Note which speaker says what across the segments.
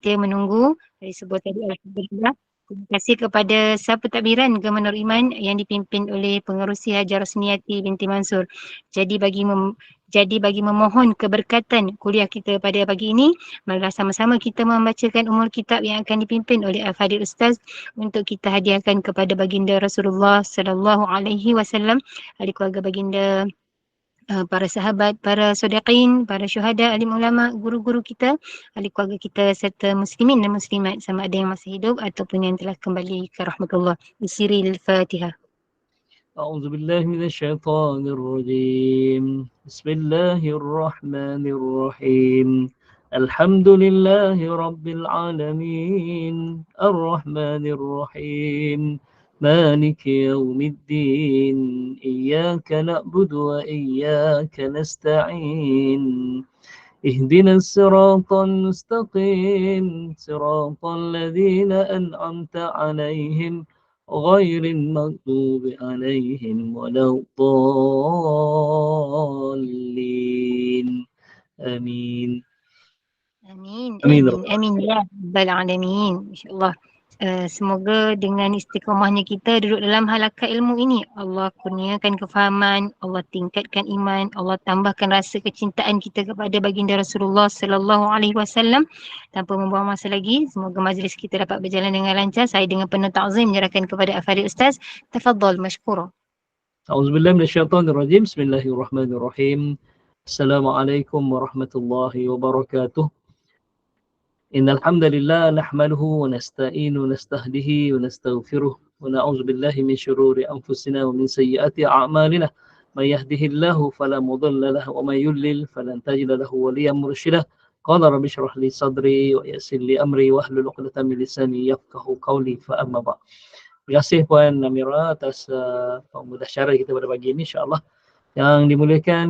Speaker 1: kita menunggu disebut tadi alhamdulillah. Terima kasih kepada siapa takbiran Gemenur Iman yang dipimpin oleh Pengerusi Hajar Rosniati binti Mansur. Jadi bagi memohon keberkatan kuliah kita pada pagi ini, marilah sama-sama kita membacakan umul kitab yang akan dipimpin oleh Al-Fadhil Ustaz untuk kita hadiahkan kepada baginda Rasulullah sallallahu alaihi wasallam, ahli keluarga baginda, para sahabat, para sodiqin, para syuhada, alim ulama, guru-guru kita, ahli keluarga kita serta muslimin dan muslimat sama ada yang masih hidup ataupun yang telah kembali ke rahmatullah. Bisiril Fatihah.
Speaker 2: أعوذ بالله من الشيطان الرجيم بسم الله الرحمن الرحيم الحمد لله رب العالمين الرحمن الرحيم مالك يوم الدين إياك نعبد وإياك نستعين اهدنا الصراط المستقيم صراط الذين أنعمت عليهم غير المغضوب عليهم ولا الضالين آمين
Speaker 1: Amin,
Speaker 2: آمين
Speaker 1: amin, amin ya rabbal alamin. InsyaAllah. Semoga dengan istiqamahnya kita duduk dalam halaqah ilmu ini, Allah kurniakan kefahaman, Allah tingkatkan iman, Allah tambahkan rasa kecintaan kita kepada baginda Rasulullah sallallahu alaihi wasallam. Tanpa membuang masa lagi, semoga majlis kita dapat berjalan dengan lancar. Saya dengan penuh ta'zim menyerahkan kepada Al-Fadhil Ustaz. Tafadhal mashkura.
Speaker 2: أعوذ بالله من الشيطان الرجيم بسم الله الرحمن الرحيم السلام عليكم ورحمة الله وبركاته إن الحمد لله نحمده ونستعين ونستهده ونستغفره ونعوذ بالله من شرور أنفسنا ومن سيئات أعمالنا من يهده الله فلا مضل له ومن يضلل فلن تجد له وليا مرشدا قال رب اشرح لي صدري ويسر لي أمري واحلل عقدة من لساني يفقهوا قولي فأما بعد. Terima kasih Puan Namira atas pemudasyarah kita pada pagi ini, insyaAllah. Yang dimuliakan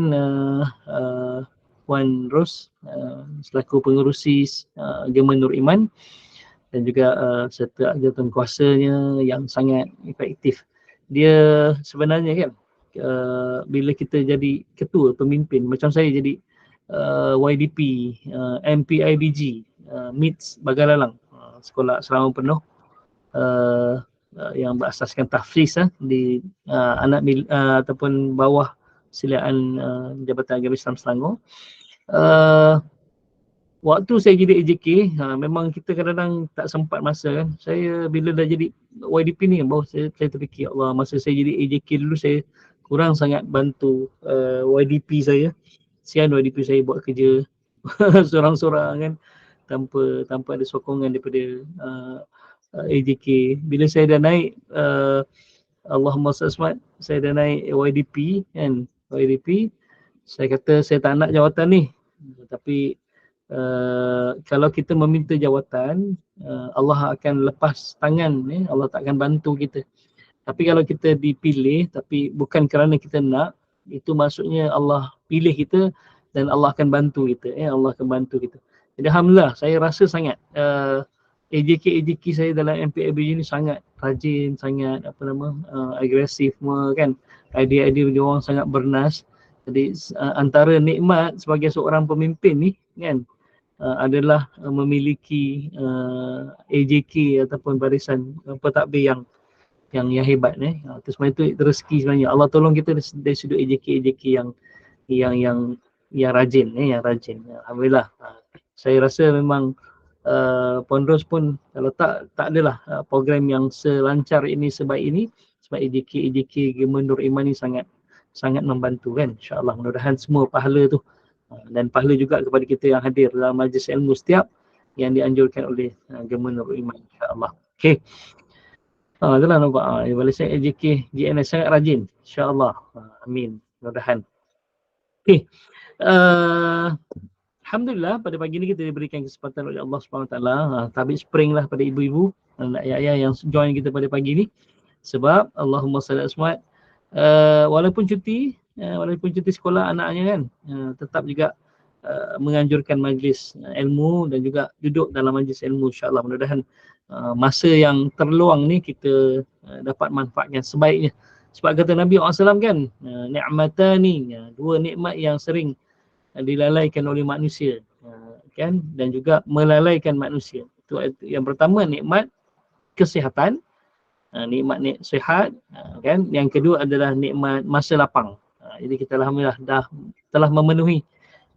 Speaker 2: Puan Ros selaku pengerusi Gemenur Iman dan juga serta jawatan kuasanya yang sangat efektif. Dia sebenarnya kan bila kita jadi ketua pemimpin, macam saya jadi YDP, MPIBG, MITS Bagalalang, Sekolah Asrama Penuh yang berasaskan tahfiz di anak ataupun bawah silaan Jabatan Agama Islam Selangor. Waktu saya jadi AJK, memang kita kadang-kadang tak sempat masa kan. Saya bila dah jadi YDP ni, baru saya terfikir, Allah, masa saya jadi AJK dulu saya kurang sangat bantu YDP saya. Sian YDP saya buat kerja sorang-sorang kan, tanpa ada sokongan daripada AJK. Bila saya dah naik Allahumma salli, saya dah naik YDP kan, YDP, saya kata saya tak nak jawatan ni, tapi kalau kita meminta jawatan, Allah akan lepas tangan, Allah tak akan bantu kita. Tapi kalau kita dipilih tapi bukan kerana kita nak, itu maksudnya Allah pilih kita dan Allah akan bantu kita, Allah akan bantu kita. Jadi alhamdulillah, saya rasa sangat AJK saya dalam MPIBG ni sangat rajin, sangat agresif semua kan. Idea-idea dia orang sangat bernas. Jadi antara nikmat sebagai seorang pemimpin ni kan, adalah memiliki AJK ataupun barisan pentadbir yang hebat Itu sebenarnya itu rezeki sebenarnya. Allah tolong kita dari sudut AJK yang rajin yang rajin. Alhamdulillah. Saya rasa memang Pondros pun kalau tak adalah program yang selancar ini, sebaik ini, sebab AJK Gemenur Iman ni sangat membantu kan. InsyaAllah mudah-mudahan semua pahala tu dan pahala juga kepada kita yang hadir dalam majlis ilmu setiap yang dianjurkan oleh Gemenur Iman, insyaAllah. Okey. Itulah nampak balasan AJK GNS sangat rajin, insyaAllah. Amin. Mudah-mudahan. Okey. Alhamdulillah pada pagi ni kita diberikan kesempatan oleh Allah SWT. Tabik spring lah pada ibu-ibu dan ayah-ayah yang join kita pada pagi ni. Sebab Allahumma salli asmat, walaupun cuti sekolah anaknya kan, tetap juga menganjurkan majlis ilmu dan juga duduk dalam majlis ilmu, insyaAllah. Mudah-mudahan masa yang terluang ni kita dapat manfaatkan sebaiknya. Sebab kata Nabi SAW kan, ni'matani, dua nikmat yang sering dilalaikan oleh manusia. kan, dan juga melalaikan manusia. Itu yang pertama, nikmat kesihatan, nikmat sihat, kan. Yang kedua adalah nikmat masa lapang. Jadi kita alhamdulillah telah memenuhi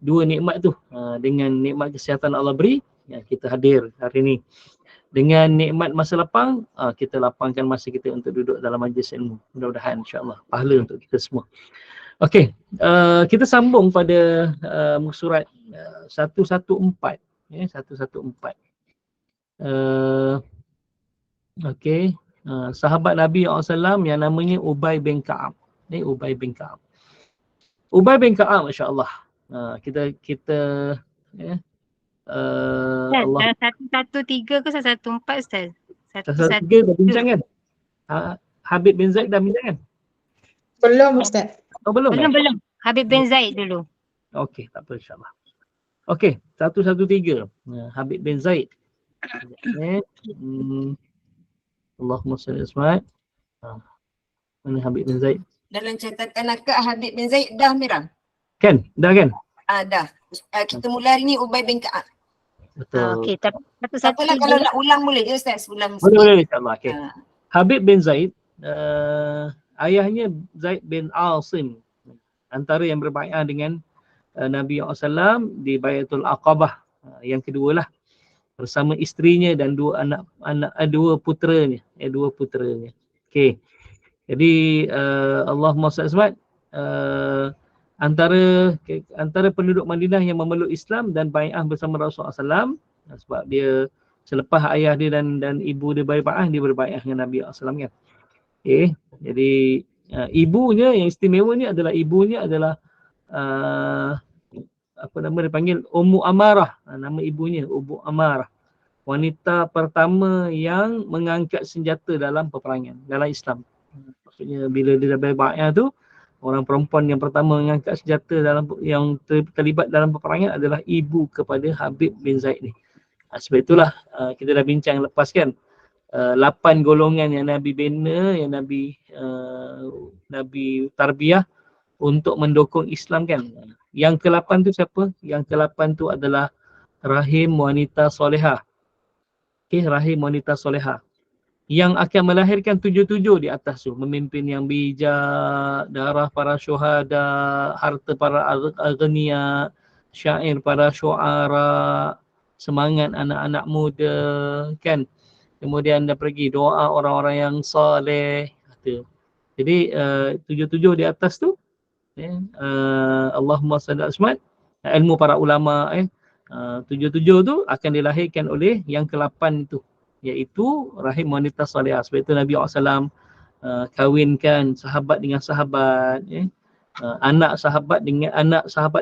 Speaker 2: dua nikmat tu. Dengan nikmat kesihatan Allah beri, kita hadir hari ini. Dengan nikmat masa lapang, kita lapangkan masa kita untuk duduk dalam majlis ilmu. Mudah-mudahan insya-Allah pahala untuk kita semua. Okey, kita sambung pada muka surat 114, 114. Okey, sahabat Nabi SAW yang namanya Ubay bin Ka'ab. Ubay bin Ka'ab. Ubay bin Ka'ab, masya-Allah. Kita
Speaker 1: Allah. 113 ke 114 Ustaz?
Speaker 2: 113 dah bincang kan? Habib bin Zaid dah bincang kan?
Speaker 3: Belum Ustaz.
Speaker 2: Oh, belum.
Speaker 1: Belum. Habib bin Zaid dulu.
Speaker 2: Okey, tak apa, insya-Allah. Okey, 113. Habib bin Zaid. Allahumma salli Ismail. Mana Habib bin Zaid?
Speaker 4: Dalam catatan akak Habib bin Zaid dah Mira.
Speaker 2: Kan? Dah kan?
Speaker 4: Dah. Kita mula hari ni Ubay bin Ka'ab.
Speaker 2: Betul.
Speaker 1: Okey, tapi
Speaker 4: Tak apalah kalau nak ulang boleh je Ustaz, ulang sikit.
Speaker 2: Boleh insya-Allah. Okey. Habib bin Zaid, ayahnya Zaid bin Asim, antara yang berbaiat dengan Nabi SAW di Baiatul Aqabah, yang kedua lah, bersama isterinya dan dua puteranya. Okey. Jadi Allahumma salli alaihi antara penduduk Madinah yang memeluk Islam dan bai'ah bersama Rasulullah SAW, sebab dia selepas ayah dia dan ibu dia berbai'ah, dia berbai'ah dengan Nabi SAW kan. Okay. Jadi ibunya yang istimewa ni adalah apa nama dia panggil, Ummu Amarah. Nama ibunya Ummu Amarah, wanita pertama yang mengangkat senjata dalam peperangan dalam Islam. Maksudnya bila dia dah berbai'ah tu, orang perempuan yang pertama mengangkat senjata yang terlibat dalam peperangan adalah ibu kepada Habib bin Zaid ni. Sebab itulah kita dah bincang lepas kan, 8 golongan yang Nabi bina, yang Nabi tarbiyah untuk mendukung Islam kan. Yang ke-8 tu siapa? Yang ke-8 tu adalah rahim wanita solehah. Okey, rahim wanita solehah yang akan melahirkan 7 di atas tu, memimpin yang bijak, darah para syuhada, harta para aghnia, syair para syuara, semangat anak-anak muda kan. Kemudian dah pergi doa orang-orang yang soleh. Jadi 7 di atas tu, Allahumma salli alaihi, ilmu para ulama, 7 tu akan dilahirkan oleh yang ke-8 itu, iaitu rahim wanita salihah. Sebab itu Nabi SAW kahwinkan sahabat dengan sahabat, anak sahabat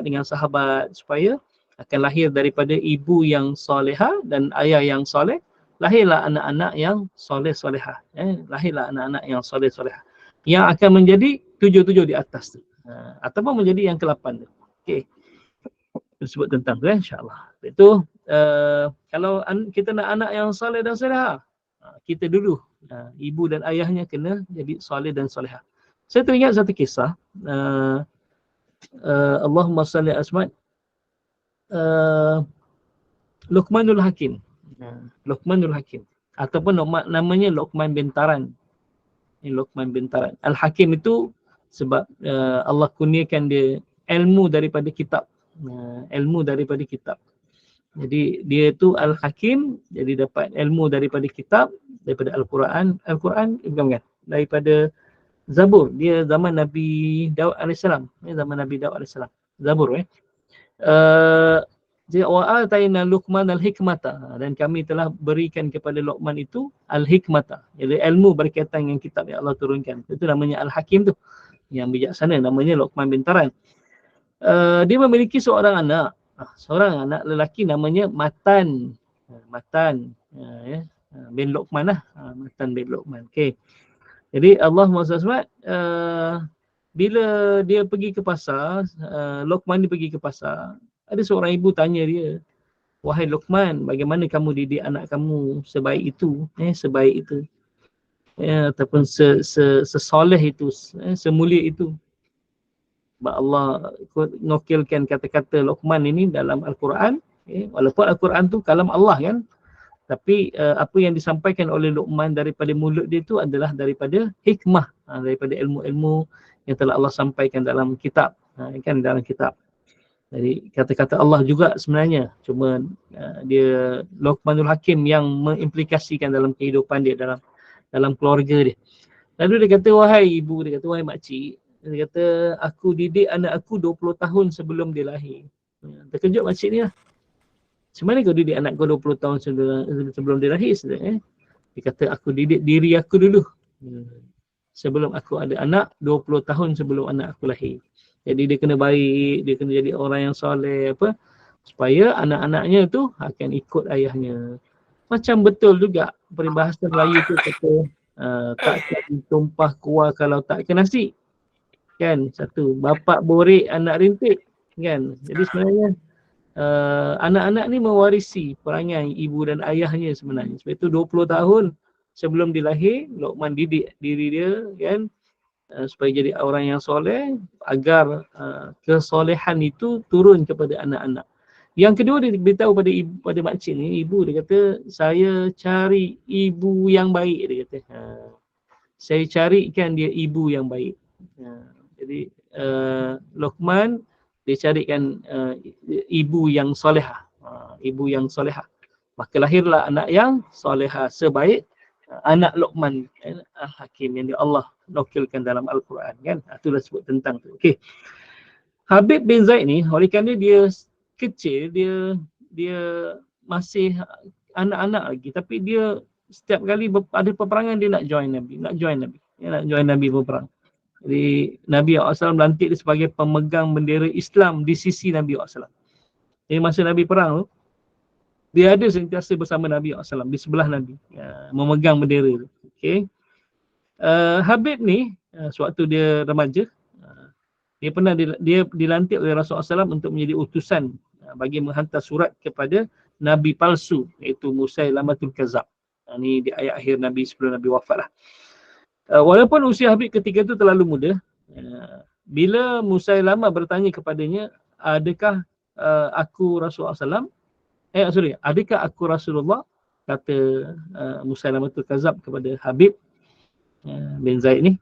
Speaker 2: dengan sahabat, supaya akan lahir daripada ibu yang salihah dan ayah yang soleh, lahirlah anak-anak yang soleh-solehah. Lahirlah anak-anak yang soleh-solehah yang akan menjadi 7 di atas tu, ataupun menjadi yang ke-8 tu. Okey, sebut tentang tu insya-Allah. Itu kalau kita nak anak yang soleh dan solehah, kita dulu ibu dan ayahnya kena jadi soleh dan solehah. Saya teringat satu kisah, Allahumma salli asma, Luqmanul Hakim. Luqmanul Hakim ataupun namanya Luqman bin Taran. Luqman bin Taran. Al-Hakim itu sebab Allah kurniakan dia ilmu daripada kitab. Jadi dia tu Al-Hakim, jadi dapat ilmu daripada kitab, daripada Al-Quran bukan, daripada Zabur. Dia zaman Nabi Daud AS. Zabur Jadi wa'atayna Luqman al-hikmata, dan kami telah berikan kepada Luqman itu al-hikmata, jadi ilmu berkaitan dengan kitab yang Allah turunkan. Itu namanya Al-Hakim tu, yang bijaksana, namanya Luqman bin Taran. Dia memiliki seorang anak lelaki namanya Matan bin Luqman lah. Matan bin Luqman. Okey. Jadi Allah SWT bila dia pergi ke pasar, Luqman dia pergi ke pasar, ada seorang ibu tanya dia, "Wahai Luqman, bagaimana kamu didik anak kamu sebaik itu, ataupun sesoleh itu, semulia itu?" Sebab Allah nukilkan kata-kata Luqman ini dalam Al-Quran, Walaupun Al-Quran tu kalam Allah kan, tapi apa yang disampaikan oleh Luqman daripada mulut dia tu adalah daripada hikmah, daripada ilmu-ilmu yang telah Allah sampaikan dalam kitab, kan, dalam kitab. Jadi kata-kata Allah juga sebenarnya, cuma dia Luqmanul Hakim yang mengimplikasikan dalam kehidupan dia, dalam keluarga dia. Lalu dia kata, wahai ibu, dia kata, wahai makcik, dia kata, aku didik anak aku 20 tahun sebelum dia lahir. Terkejut makcik ni lah. Macam mana kau didik anak kau 20 tahun sebelum dia lahir? Dia kata, aku didik diri aku dulu. Sebelum aku ada anak, 20 tahun sebelum anak aku lahir. Jadi dia kena baik, dia kena jadi orang yang soleh, supaya anak-anaknya tu akan ikut ayahnya. Macam betul juga peribahasa Melayu tu kata, takkan tumpah kuah kalau tak kena nasi. Kan, satu, bapak borek anak rintik. Kan, jadi sebenarnya anak-anak ni mewarisi perangai ibu dan ayahnya sebenarnya. Sebab itu 20 tahun sebelum dilahir, Luqman didik diri dia, kan, supaya jadi orang yang soleh, agar kesolehan itu turun kepada anak-anak. Yang kedua, dia beritahu pada makcik ni, ibu, dia kata, saya cari ibu yang baik, dia kata. Saya carikan dia ibu yang baik. Jadi Luqman, dia carikan ibu yang solehah, ibu yang solehah. Maka lahirlah anak yang solehah sebaik anak Luqman Al-Hakim yang Allah nukilkan dalam Al-Quran, kan. Itulah sebut tentang tu. Okey. Habib bin Zaid ni, oleh kerana dia kecil, dia masih anak-anak lagi, tapi dia setiap kali ada peperangan dia nak join Nabi, dia nak join Nabi berperang. Jadi Nabi SAW lantik dia sebagai pemegang bendera Islam di sisi Nabi SAW. Jadi masa Nabi perang tu, dia ada sentiasa bersama Nabi SAW, di sebelah Nabi, memegang bendera tu. Okay. Habib ni, sewaktu dia remaja, dia pernah dia dilantik oleh Rasulullah SAW untuk menjadi utusan bagi menghantar surat kepada Nabi palsu, iaitu Musailamatul Kazab. Ini di ayat akhir Nabi sebelum Nabi wafat lah. Walaupun usia Habib ketika itu terlalu muda, bila Musailamah bertanya kepadanya, adakah aku Rasulullah SAW? Adakah aku Rasulullah? Kata Musailamatul Kazab kepada Habib bin Zaid ni.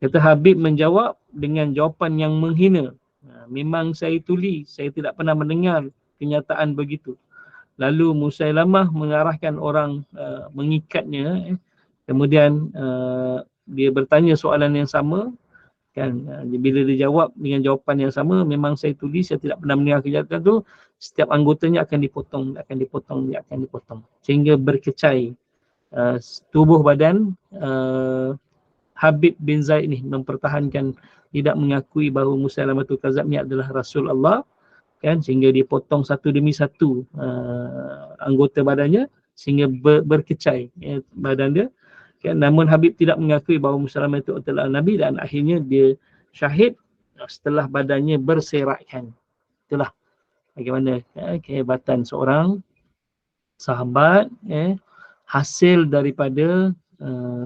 Speaker 2: Kata Habib menjawab dengan jawapan yang menghina. Memang saya tuli, saya tidak pernah mendengar kenyataan begitu. Lalu Musailamah mengarahkan orang mengikatnya. Kemudian dia bertanya soalan yang sama, kan. Bila dia jawab dengan jawapan yang sama, memang saya tulis, saya tidak pernah mendengar kenyataan tu, setiap anggotanya akan dipotong, sehingga berkecai tubuh badan Habib bin Zaid ni, mempertahankan tidak mengakui bahawa Musailamatul Kazab ni adalah Rasul Allah, kan, sehingga dia potong satu demi satu anggota badannya, sehingga berkecai badan dia. Kan, namun Habib tidak mengakui bahawa Musailamah itu adalah Nabi, dan akhirnya dia syahid setelah badannya berserakan. Itulah bagaimana kehebatan seorang sahabat, hasil daripada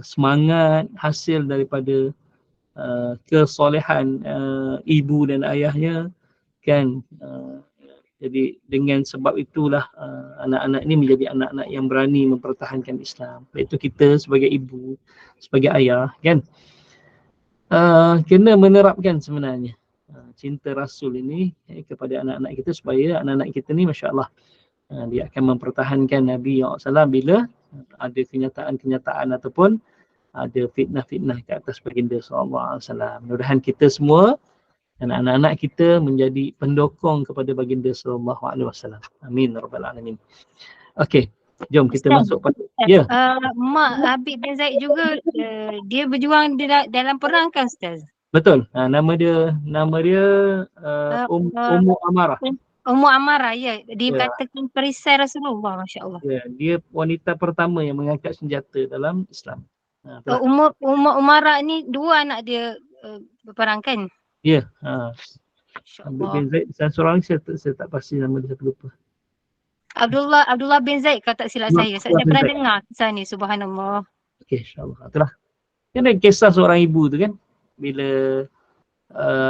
Speaker 2: semangat, hasil daripada kesolehan ibu dan ayahnya, kan. Jadi dengan sebab itulah anak-anak ini menjadi anak-anak yang berani mempertahankan Islam. Iaitu kita sebagai ibu, sebagai ayah, kan, kena menerapkan sebenarnya cinta Rasul ini kepada anak-anak kita, supaya anak-anak kita ni, Masya Allah, dia akan mempertahankan Nabi SAW bila ada kenyataan-kenyataan ataupun ada fitnah-fitnah ke atas baginda SAW. Mudah-mudahan kita semua, anak-anak kita, menjadi pendokong kepada baginda sallallahu alaihi wasallam. Amin rabbal alamin. Okey, jom kita
Speaker 1: Ustaz,
Speaker 2: masuk pada
Speaker 1: mak Habib bin Zaid juga dia berjuang dalam perang kan, Ustaz?
Speaker 2: betul. Nama dia Ummu Amarah.
Speaker 1: Ummu Amarah, ya.
Speaker 2: Ya.
Speaker 1: Dikatakan perisai Rasulullah, Masya-Allah.
Speaker 2: Ya, dia wanita pertama yang mengangkat senjata dalam Islam. Itulah.
Speaker 1: Ummu Amarah ni dua anak dia berperang kan?
Speaker 2: Ya. Habib
Speaker 1: Masya-Allah.
Speaker 2: bin Zaid, dan seorang lagi saya tak pasti nama dia, saya lupa.
Speaker 1: Abdullah bin Zaid kalau tak silap saya. Saya pernah dengar kisah ni, subhanallah.
Speaker 2: Okey, insya-Allah. Itulah. Ini kisah seorang ibu tu, kan, bila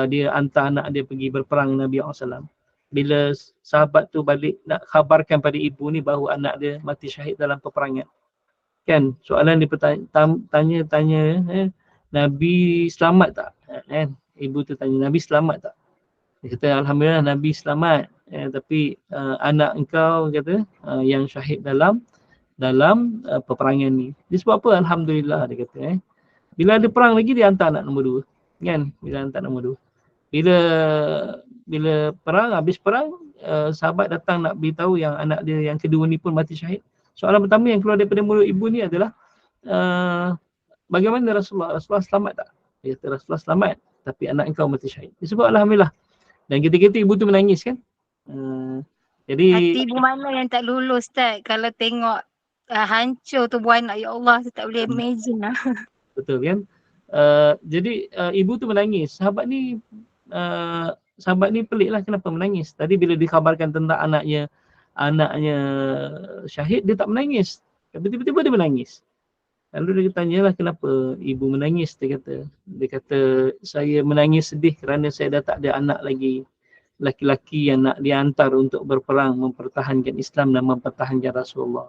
Speaker 2: dia hantar anak dia pergi berperang Nabi SAW. bila sahabat tu balik nak khabarkan pada ibu ni bahawa anak dia mati syahid dalam peperangan. Kan, soalan dia tanya, Nabi selamat tak? Kan, ibu tu tanya, Nabi selamat tak? Dia kata, Alhamdulillah Nabi selamat. Tapi anak engkau kata yang syahid dalam peperangan ni. Dia sebab apa? Alhamdulillah dia kata. Bila ada perang lagi dia hantar anak nombor 2. Kan? Bila hantar nombor 2. Bila perang, habis perang, sahabat datang nak beritahu yang anak dia yang kedua ni pun mati syahid. Soalan pertama yang keluar daripada mulut ibu ni adalah, bagaimana Rasulullah selamat tak? Dia kata, Rasulullah selamat, tapi anak engkau mati syahid. Dia sebut Alhamdulillah. Dan ketika itu ibu tu menangis kan. Jadi
Speaker 1: Hati ibu mana yang tak lulus Ustaz kalau tengok hancur tubuh anak, ya Allah, saya tak boleh imagine lah.
Speaker 2: betul kan. Jadi ibu tu menangis. Sahabat ni pelik lah kenapa menangis. Tadi bila dikhabarkan tentang anaknya syahid, dia tak menangis. Tapi tiba-tiba dia menangis. Lalu dia tanyalah kenapa ibu menangis. Dia kata saya menangis sedih kerana saya dah tak ada anak lagi laki-laki yang nak dihantar untuk berperang mempertahankan Islam dan mempertahankan Rasulullah.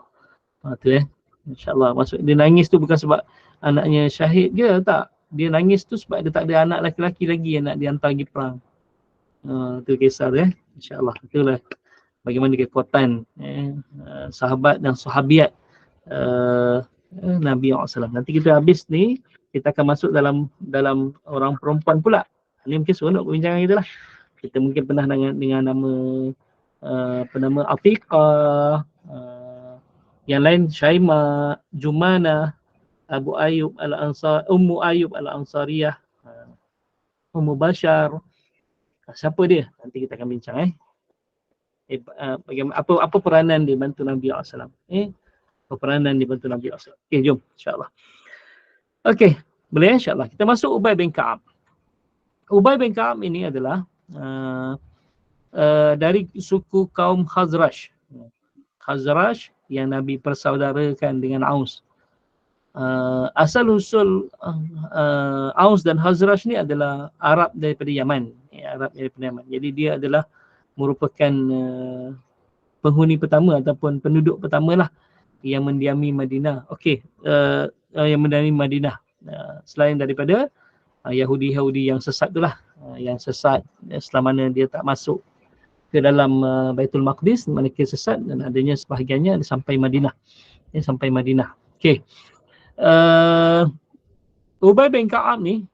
Speaker 2: Tu InsyaAllah. Maksud dia nangis tu bukan sebab anaknya syahid ke, tak. Dia nangis tu sebab dia tak ada anak laki-laki lagi yang nak dihantar pergi perang. Tu kisah dia. InsyaAllah. Itulah bagaimana kekuatan sahabat dan sahabiat Nabi SAW. Nanti kita habis ni, kita akan masuk dalam orang perempuan pula. Ini mungkin seronok perbincangan kita lah. Kita mungkin pernah dengan nama Afiqah, yang lain Syaimah, Jumana, Abu Ayyub Al-Ansar, Ummu Ayyub Al-Ansariyah, Ummu Bashar. Siapa dia? Nanti kita akan bincang bagaimana, apa peranan dia bantu Nabi SAW. Peranan dia bantu Nabi SAW. Okey, jom insya-Allah. Okey, boleh insya-Allah. Kita masuk Ubay bin Ka'ab. Ubay bin Ka'ab ini adalah dari suku kaum Khazraj. Khazraj yang Nabi persaudarakan dengan Aus. Asal usul Aus dan Khazraj ni adalah Arab daripada Yaman. Arab daripada Yaman. Jadi dia adalah merupakan penghuni pertama ataupun penduduk pertama lah yang mendiami Madinah. Okey, yang mendiami Madinah. Selain daripada Yahudi yang sesat tu lah. Yang sesat selama mana dia tak masuk ke dalam Baitul Maqdis, mereka sesat dan adanya sebahagiannya sampai Madinah. Sampai Madinah. Okey. Ubay bin Ka'ab ni,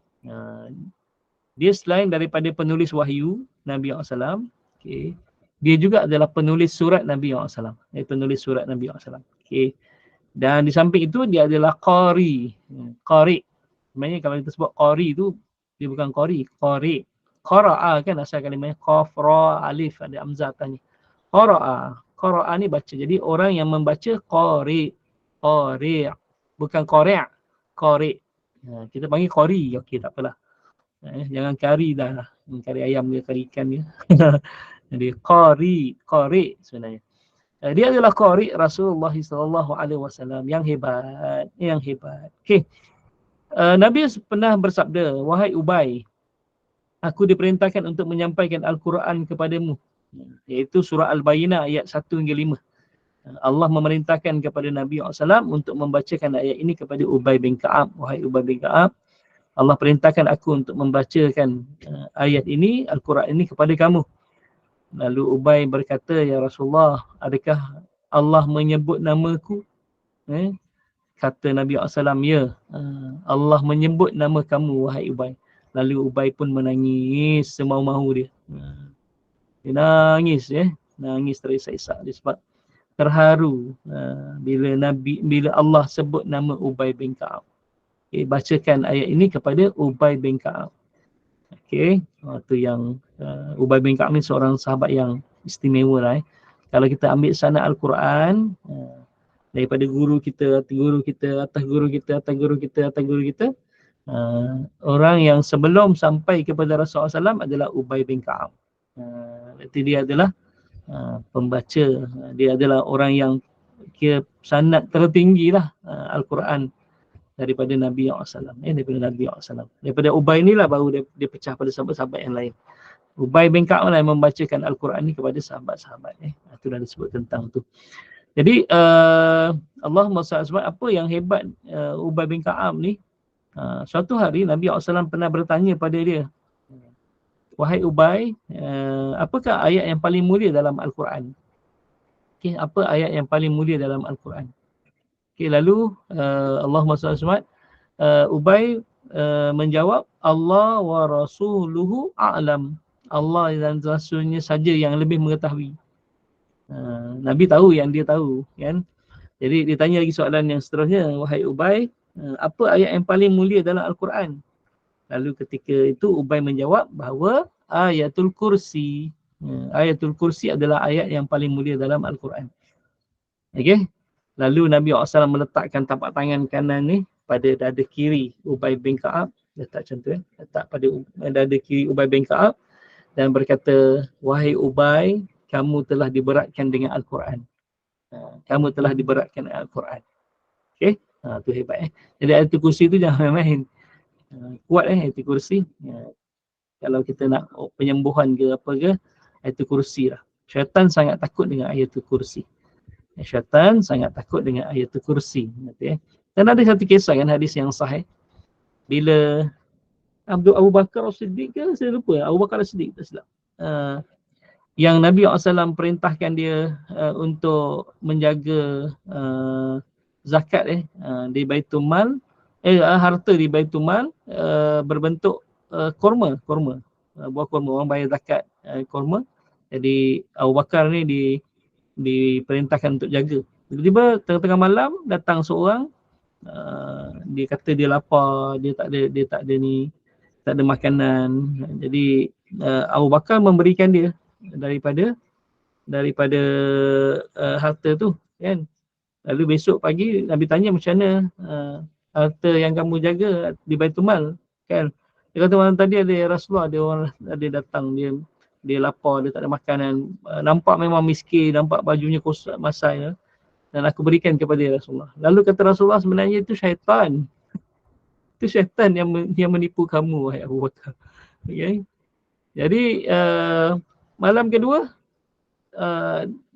Speaker 2: dia selain daripada penulis wahyu Nabi SAW, okay, dia juga adalah penulis surat Nabi SAW. Penulis surat Nabi SAW. Okay. Dan di samping itu dia adalah qari. Qari. Sebenarnya kalau kita sebut qari tu, dia bukan qari, qari. Qara'a kan asal kalimahnya qaf ra alif ada hamzah atasnya. Qara'a. Qara'a ni baca. Jadi orang yang membaca qari. Qari. Bukan qari'. Qari. Kita panggil qari. Okey, tak apalah. Jangan kari dah lah. Kari ayam dia, kari ikan dia. Jadi qari sebenarnya. Dia adalah qari Rasulullah SAW yang hebat, Okey. Nabi pernah bersabda, wahai Ubay, aku diperintahkan untuk menyampaikan Al-Quran kepadamu, iaitu surah Al-Bayyinah ayat 1 hingga 5. Allah memerintahkan kepada Nabi SAW untuk membacakan ayat ini kepada Ubay bin Ka'ab. Wahai Ubay bin Ka'ab, Allah perintahkan aku untuk membacakan ayat ini, Al-Quran ini kepada kamu. Lalu Ubay berkata, ya Rasulullah, adakah Allah menyebut namaku? Kata Nabi SAW, ya, Allah menyebut nama kamu, wahai Ubay. Lalu Ubay pun menangis semau-mau dia. Dia nangis, nangis terisak-isak dia sebab terharu bila Allah sebut nama Ubay bin Ka'ab. Okay, bacakan ayat ini kepada Ubay bin Ka'ab. Okey, itu yang Ubay bin Ka'ab ni seorang sahabat yang istimewa lah. Kalau kita ambil sanad Al-Quran daripada guru kita, atas guru kita, orang yang sebelum sampai kepada Rasulullah SAW adalah Ubay bin Ka'ab. Berarti dia adalah pembaca, dia adalah orang yang kira sanad tertinggi lah Al-Quran daripada Nabi SAW. Daripada Nabi SAW. Daripada Ubay ni lah baru dia pecah pada sahabat-sahabat yang lain. Ubay bin Ka'ab lah yang membacakan Al-Quran ni kepada sahabat-sahabat. Itu dah disebut tentang tu. Jadi Allahumma salli apa yang hebat Ubay bin Ka'ab ni, suatu hari Nabi SAW pernah bertanya pada dia, wahai Ubay, apakah ayat yang paling mulia dalam Al-Quran? Okay, apa ayat yang paling mulia dalam Al-Quran? Okay, lalu Allahumma salli Ubay menjawab, Allah wa rasuluhu a'lam. Allah dan Rasulnya saja yang lebih mengetahui. Nabi tahu yang dia tahu, kan? Jadi dia tanya lagi soalan yang seterusnya, wahai Ubay, apa ayat yang paling mulia dalam Al-Quran? Lalu ketika itu Ubay menjawab bahawa ayatul kursi. Ayatul kursi adalah ayat yang paling mulia dalam Al-Quran. Okey. Lalu Nabi SAW meletakkan tapak tangan kanan ni pada dada kiri Ubay bin Ka'ab. Letak macam tu, letak pada dada kiri Ubay bin Ka'ab dan berkata, wahai Ubay, kamu telah diberatkan dengan Al-Quran. Kamu telah diberatkan dengan Al-Quran. Okey. Tu hebat. Jadi ayatul kursi tu jangan main. Kuat ayatul kursi. Kalau kita nak penyembuhan ke apa ke, ayatul kursi lah. Syaitan sangat takut dengan ayatul kursi. Syaitan sangat takut dengan ayatul kursi. Dan ada satu kisah kan, hadis yang sahih. Bila Abu Bakar As-Siddiq ke, saya lupa. Abu Bakar As-Siddiq, tak silap. Yang Nabi SAW perintahkan dia untuk menjaga zakat di Baitul Mal, harta di Baitul Mal berbentuk kurma, buah kurma, orang bayar zakat kurma. Jadi Abu Bakar ni diperintahkan untuk jaga. Tiba-tiba tengah-tengah malam datang seorang, dia kata dia lapar, dia tak ada makanan. Jadi Abu Bakar memberikan dia daripada harta tu, kan. Lalu besok pagi Nabi tanya, macam mana harta yang kamu jaga di Baitul Mal, kan. Dia kata, malam tadi ada Rasulullah, ada datang, dia lapar, dia tak ada makanan, nampak memang miskin, nampak bajunya kosak masai, dan aku berikan kepada Rasulullah. Lalu kata Rasulullah, sebenarnya itu syaitan. Itu syaitan yang menipu kamu, wahai Abu Bakar. Okay. Jadi malam kedua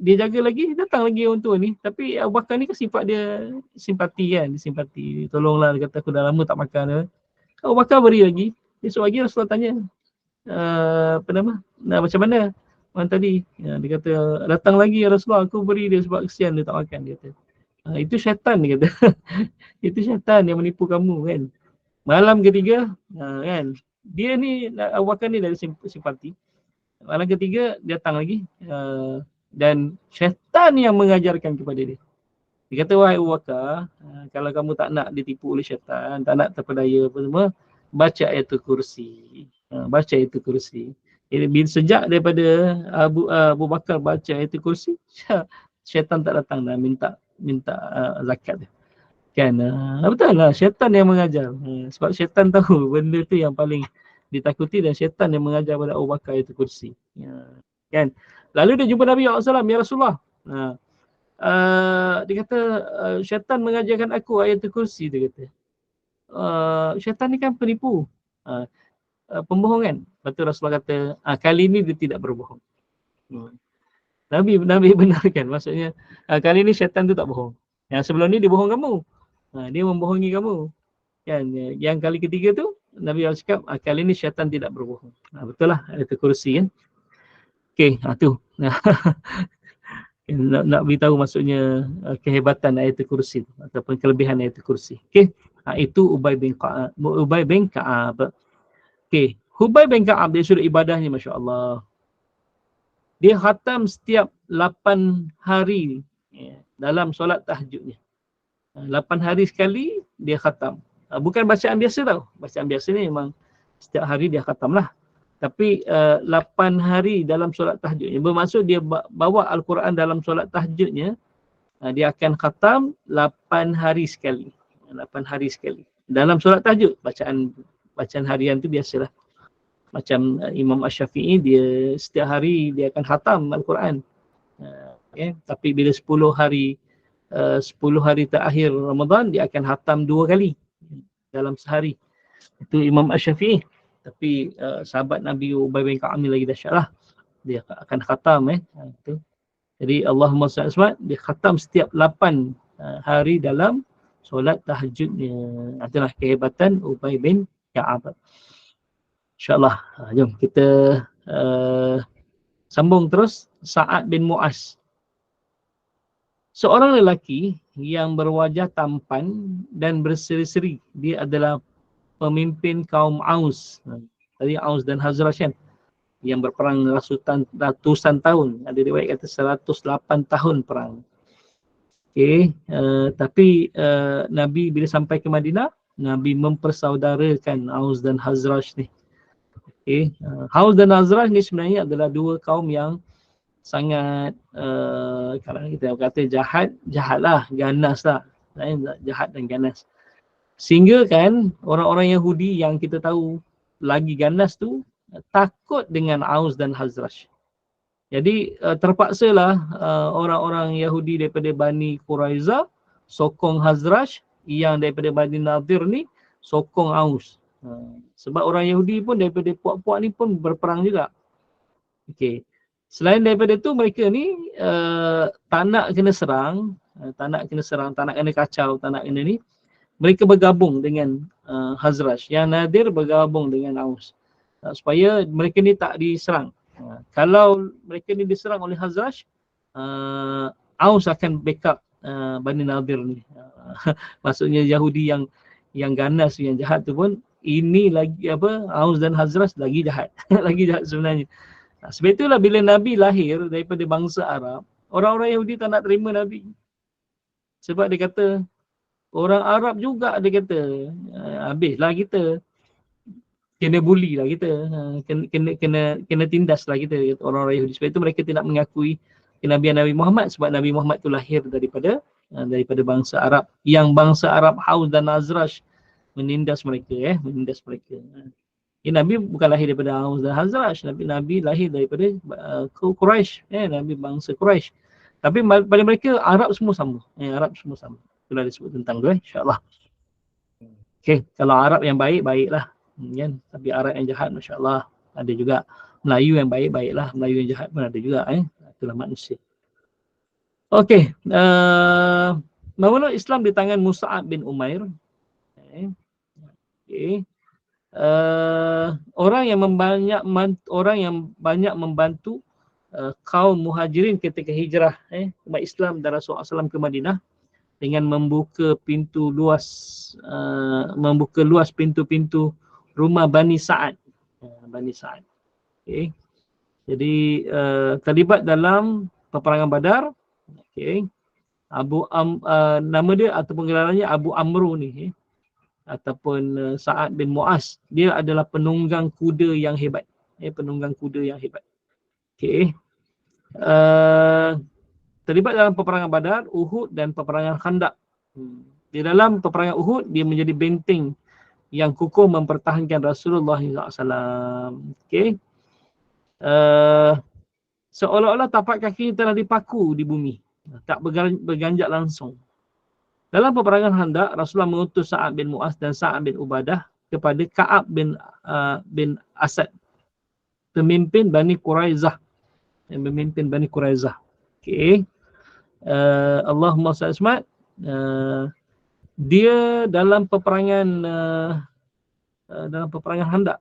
Speaker 2: dia jaga lagi, datang lagi orang tua ni. Tapi Abu Bakar ni kan sifat dia simpati, kan. Dia simpati, tolonglah, dia kata aku dah lama tak makan. Abu Bakar beri lagi. Besok lagi Rasulullah tanya, macam mana malam tadi? Dia kata, datang lagi ya Rasulullah, aku beri dia sebab kesian dia tak makan. Dia kata, itu syaitan, dia kata. Itu syaitan yang menipu kamu, kan. Malam ketiga, kan, dia ni, Abu Bakar ni dari simpati. Malam ketiga datang lagi, dan syaitan yang mengajarkan kepada dia. Dia kata, wahai Abu Bakar, kalau kamu tak nak ditipu oleh syaitan, tak nak terpedaya apa semua, baca ayatul kursi. Baca ayatul kursi. Jadi sejak daripada Abu Bakar baca ayatul kursi, syaitan tak datang dah minta zakat dia. Kan, betul lah, syaitan yang mengajar. Sebab syaitan tahu benda tu yang paling ditakuti, dan syaitan yang mengajar pada Abu Bakar ayatul kursi. Kan. Lalu dia jumpa Nabi SAW, ya Rasulullah. Dia kata, syaitan mengajarkan aku ayatul kursi, dia kata. Syaitan ni kan penipu, pembohong, kan. Lepas tu Rasulullah kata, kali ni dia tidak berbohong. Nabi benarkan, maksudnya kali ni syaitan tu tak bohong. Yang sebelum ni dia bohong kamu, dia membohongi kamu, kan. Yang kali ketiga tu Nabi cakap, kali ni syaitan tidak berbohong. Betul lah, ayatul kursi, kan. Okey, tu nak beritahu maksudnya kehebatan ayatul kursi tu, ataupun kelebihan ayatul kursi. Okey, itu Ubay bin Ka'ab. Okey, Ubay bin Ka'ab dia suruh ibadahnya, masya-Allah. Dia khatam setiap 8 hari dalam solat tahajudnya. 8 hari sekali dia khatam. Bukan bacaan biasa tau. Bacaan biasa ni memang setiap hari dia khatam lah. Tapi 8 hari dalam solat tahajudnya. Bermaksud dia bawa Al-Quran dalam solat tahajudnya, dia akan khatam 8 hari sekali. 8 hari sekali. Dalam solat tahajud, bacaan harian tu biasalah. Macam Imam Asy-Syafi'i, dia setiap hari dia akan khatam Al-Quran. Tapi bila 10 hari terakhir Ramadan, dia akan khatam 2 kali dalam sehari. Itu Imam Asy-Syafi'i. Tapi sahabat Nabi Ubay bin Ka'ab ni lagi dahsyat lah. Dia akan khatam itu. Jadi Allahumma salli alaihi dia khatam setiap 8 hari dalam solat tahajudnya. Itulah kehebatan Ubay bin Ka'ab. InsyaAllah. Jom kita sambung terus. Sa'ad bin Mu'az. Seorang lelaki yang berwajah tampan dan berseri-seri. Dia adalah pemimpin kaum Aus. Tadi Aus dan Khazraj kan, yang berperang ratusan tahun. Ada riwayat kata 108 tahun perang. Okey, tapi Nabi bila sampai ke Madinah, Nabi mempersaudarakan Aus dan Khazraj ni. Okey, Aus dan Khazraj ni sebenarnya adalah dua kaum yang sangat kalau kita kata jahatlah, ganas lah. Jahat dan ganas. Sehingga kan orang-orang Yahudi yang kita tahu lagi ganas tu takut dengan Aus dan Khazraj. Jadi terpaksalah orang-orang Yahudi daripada Bani Quraizah sokong Khazraj, yang daripada Bani Nadir ni sokong Aus. Sebab orang Yahudi pun daripada puak-puak ni pun berperang juga. Okey. Selain daripada tu, mereka ni tak nak kena serang, tak nak kena kacau, tak nak kena ni. Mereka bergabung dengan Khazraj. Yang Nadir bergabung dengan Aus. Supaya mereka ni tak diserang. Kalau mereka ni diserang oleh Khazraj, Aus akan backup Bani Nadir ni. Maksudnya Yahudi yang ganas, yang jahat tu pun, ini lagi Aus dan Khazraj lagi jahat. Lagi jahat sebenarnya. Sebab itulah bila Nabi lahir daripada bangsa Arab, orang-orang Yahudi tak nak terima Nabi. Sebab dia kata, orang Arab juga dia kata, habislah kita. Kena bully lah kita. Kena tindas lah kita, orang-orang Yahudi. Sebab itu mereka tidak mengakui kenabian Nabi Muhammad, sebab Nabi Muhammad itu lahir daripada bangsa Arab. Yang bangsa Arab Aus dan Khazraj menindas mereka. Nabi bukan lahir daripada Aus dan Khazraj. Nabi lahir daripada Quraisy, Nabi bangsa Quraisy. Tapi pada mereka Arab semua sama. Arab semua sama. Itulah disebut tentang tu, insya-Allah. Okey, kalau Arab yang baik, baiklah. Kan? Tapi Arab yang jahat, masya-Allah, ada juga. Melayu yang baik, baiklah. Melayu yang jahat pun ada juga. Itulah manusia. Okey, memeluk Islam di tangan Mus'ab bin Umair. Okey. Orang yang banyak membantu kaum Muhajirin ketika hijrah umat Islam dan Rasulullah SAW ke Madinah dengan membuka luas pintu-pintu rumah Bani Sa'ad. Okey. Jadi terlibat dalam peperangan Badar. Okey. Nama dia ataupun gelarannya Abu Amru ni, ataupun Sa'ad bin Mu'az. Dia adalah penunggang kuda yang hebat. Okey. Terlibat dalam peperangan Badar, Uhud dan peperangan Khandaq. Di dalam peperangan Uhud, dia menjadi benteng yang kukuh mempertahankan Rasulullah SAW. Okey. Seolah-olah tapak kaki telah dipaku di bumi. Tak berganjak langsung. Dalam peperangan Khandaq, Rasulullah mengutus Sa'ad bin Mu'az dan Sa'ad bin Ubadah kepada Ka'ab bin Asad, pemimpin Bani Quraizah. Okey. Allahumma salli dia dalam peperangan Khandaq,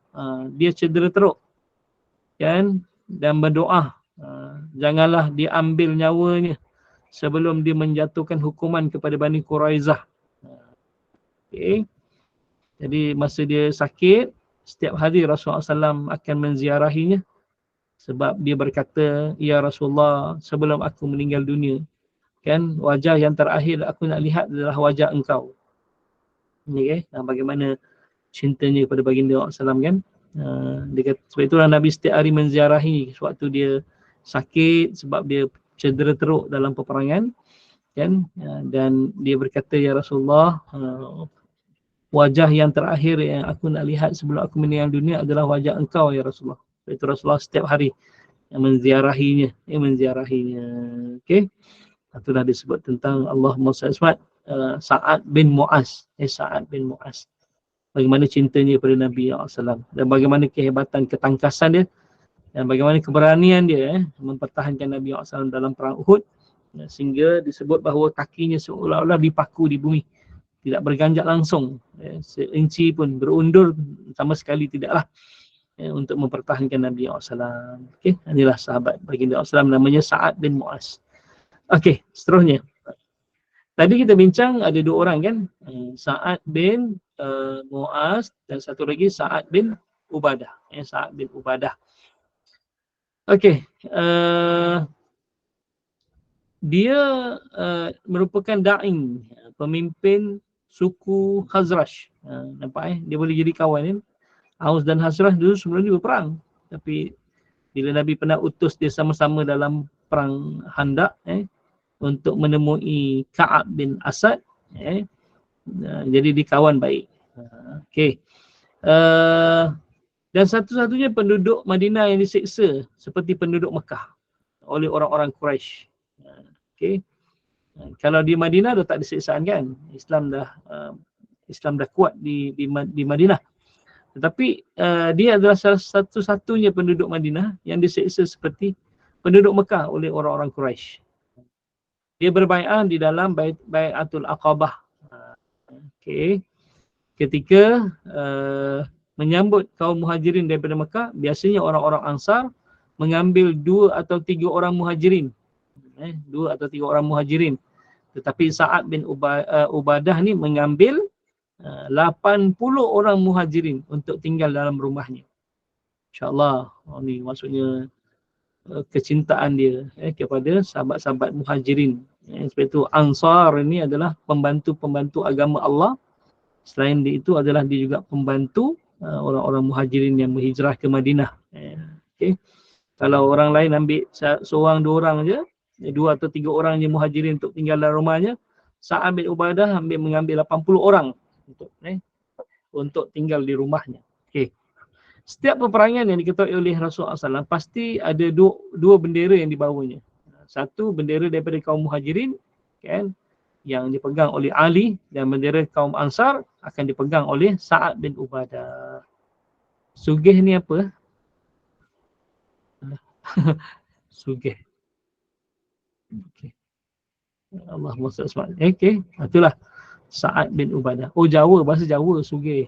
Speaker 2: dia cedera teruk kan, dan berdoa janganlah diambil nyawanya sebelum dia menjatuhkan hukuman kepada Bani Quraizah. Okey. Jadi masa dia sakit, setiap hari Rasulullah SAW akan menziarahinya, sebab dia berkata, ya Rasulullah, sebelum aku meninggal dunia, kan, wajah yang terakhir aku nak lihat adalah wajah engkau. Ini bagaimana cintanya kepada baginda SAW kan. Dia kata, sebab itulah Nabi setiap hari menziarahi sewaktu dia sakit, sebab dia cedera teruk dalam peperangan kan, dan dia berkata, ya Rasulullah, wajah yang terakhir yang aku nak lihat sebelum aku meninggal dunia adalah wajah engkau ya Rasulullah. Sebab itu Rasulullah setiap hari menziarahinya. Okey. Itulah disebut tentang Allahumma salli Sa'ad bin Mu'az. Sa'ad bin Mu'az. bagaimana cintanya kepada Nabi SAW dan bagaimana kehebatan ketangkasan dia dan bagaimana keberanian dia mempertahankan Nabi SAW dalam perang Uhud, sehingga disebut bahawa kakinya seolah-olah dipaku di bumi, tidak berganjak langsung, seinci pun berundur sama sekali tidaklah, untuk mempertahankan Nabi SAW. Okey, inilah sahabat baginda SAW, namanya Sa'ad bin Mu'az. Okey, seterusnya. Tadi kita bincang ada dua orang kan, Sa'ad bin Mu'az dan satu lagi Sa'ad bin Ubadah. Sa'ad bin Ubadah. Okey, dia merupakan da'in, pemimpin suku Khazraj. Nampak dia boleh jadi kawan kan. Aus dan Khazraj dulu sebelum ni berperang. Tapi bila Nabi pernah utus dia sama-sama dalam perang Handak untuk menemui Ka'ab bin Asad, jadi dia kawan baik. Okey. Dan satu-satunya penduduk Madinah yang disiksa seperti penduduk Mekah oleh orang-orang Quraisy. Okey. Kalau di Madinah dah tak ada siksaan kan. Islam dah kuat di Madinah. Tetapi dia adalah salah satu-satunya penduduk Madinah yang disiksa seperti penduduk Mekah oleh orang-orang Quraisy. Dia berbai'ah di dalam Bai'atul Aqabah. Okey. Ketika menyambut kaum muhajirin daripada Mekah, biasanya orang-orang Ansar mengambil 2 atau 3 orang muhajirin. 2 atau 3 orang muhajirin. Tetapi Sa'ad bin Ubadah ni mengambil 80 orang muhajirin untuk tinggal dalam rumahnya. InsyaAllah, ni maksudnya kecintaan dia kepada sahabat-sahabat muhajirin. Sebab itu Ansar ini adalah pembantu-pembantu agama Allah. Selain dia itu adalah dia juga pembantu orang-orang muhajirin yang berhijrah ke Madinah. Okay. Kalau orang lain ambil seorang 2 orang je, 2 atau 3 orang je muhajirin untuk tinggal dalam rumahnya, Sa'ad bin Ubadah mengambil 80 orang untuk tinggal di rumahnya. Okay. Setiap peperangan yang diketahui oleh Rasulullah SAW pasti ada dua bendera yang dibawanya. Satu bendera daripada kaum muhajirin kan, yang dipegang oleh Ali, dan bendera kaum Ansar akan dipegang oleh Sa'ad bin Ubadah. Sugih ni apa? Sugih. Okey. Allahumma salli alaihi wasallam. Okey, itulah Sa'ad bin Ubadah. Oh, Jawa, bahasa Jawa sugih.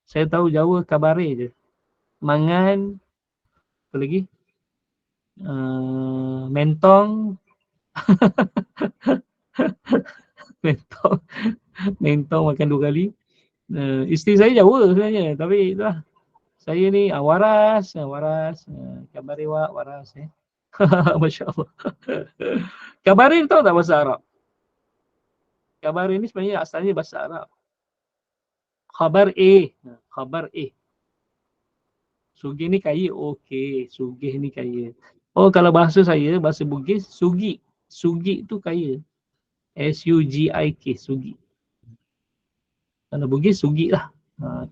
Speaker 2: Saya tahu Jawa kabare je. Mangan, apa lagi? Mentong. mentong makan 2 kali. Isteri saya Jawa sebenarnya, tapi itulah. Saya ni waras, kabare wak waras Masya-Allah. Kabare tahu tak bahasa Arab? Kabare ni sebenarnya asalnya bahasa Arab. Khabar A. Sugih ni kaya, okey. Sugih ni kaya. Oh, kalau bahasa saya, bahasa Bugis, sugi. Sugi tu kaya. S-U-G-I-K, sugi. Kalau Bugis, sugi lah.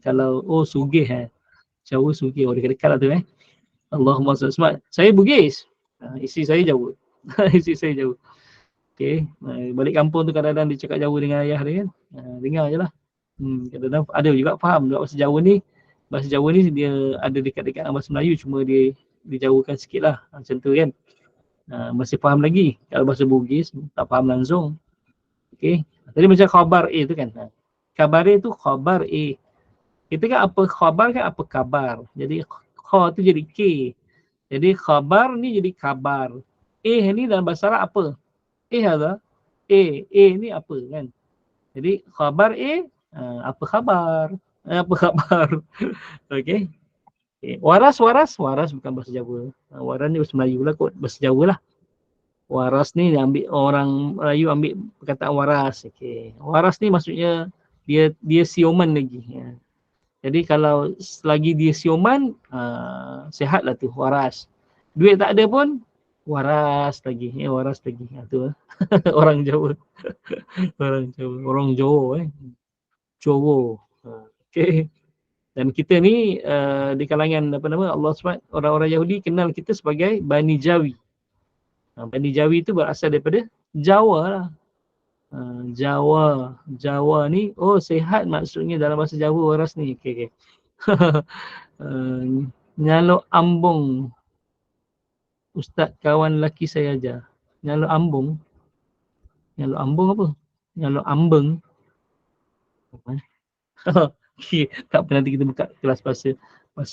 Speaker 2: Kalau, sugih Jawa sugih. Dekat-dekat lah tu Allahumma salli. Saya Bugis. Isteri saya Jawa. Isteri saya Jawa. Okey. Balik kampung tu kadang-kadang dia cakap Jawa dengan ayah dia kan. Dengar je lah. Kadang-kadang ada juga faham bahasa Jawa ni. Bahasa Jawa ni dia ada dekat-dekat dengan bahasa Melayu, cuma dia dijawakan sikit lah. Macam tu kan. Masih faham lagi. Kalau bahasa Bugis tak faham langsung. Okey. Tadi macam khabar A tu kan. Khabar A tu khabar A. Kita kan apa khabar kan apa kabar. Jadi kha tu jadi K. Jadi khabar ni jadi kabar. A ni dalam bahasa Arab apa? Ada. A ni apa kan? Jadi khabar A, apa khabar? Apa khabar? Okey. Waras bukan bahasa Jawa. Waras ni bahasa Melayu lah kot, bahasa Jawa lah. Waras ni ambil orang Melayu ambil perkataan waras. Okey. Waras ni maksudnya dia siuman lagi. Jadi kalau selagi dia siuman, sihatlah tu waras. Duit tak ada pun waras lagi. Waras lagi. Tu orang Jawa. Orang Jawa Jawa. Okey. Dan kita ni di kalangan Allah SWT, orang-orang Yahudi kenal kita sebagai Bani Jawi. Bani Jawi itu berasal daripada Jawa lah. Jawa. Jawa ni, oh sehat maksudnya dalam bahasa Jawa waras ni. Okey. Nyaluk ambung. Ustaz kawan lelaki saya ajar. Nyaluk ambung. Nyaluk ambung apa? Nyaluk ambeng. Okey, tak apa nanti kita buka kelas bahasa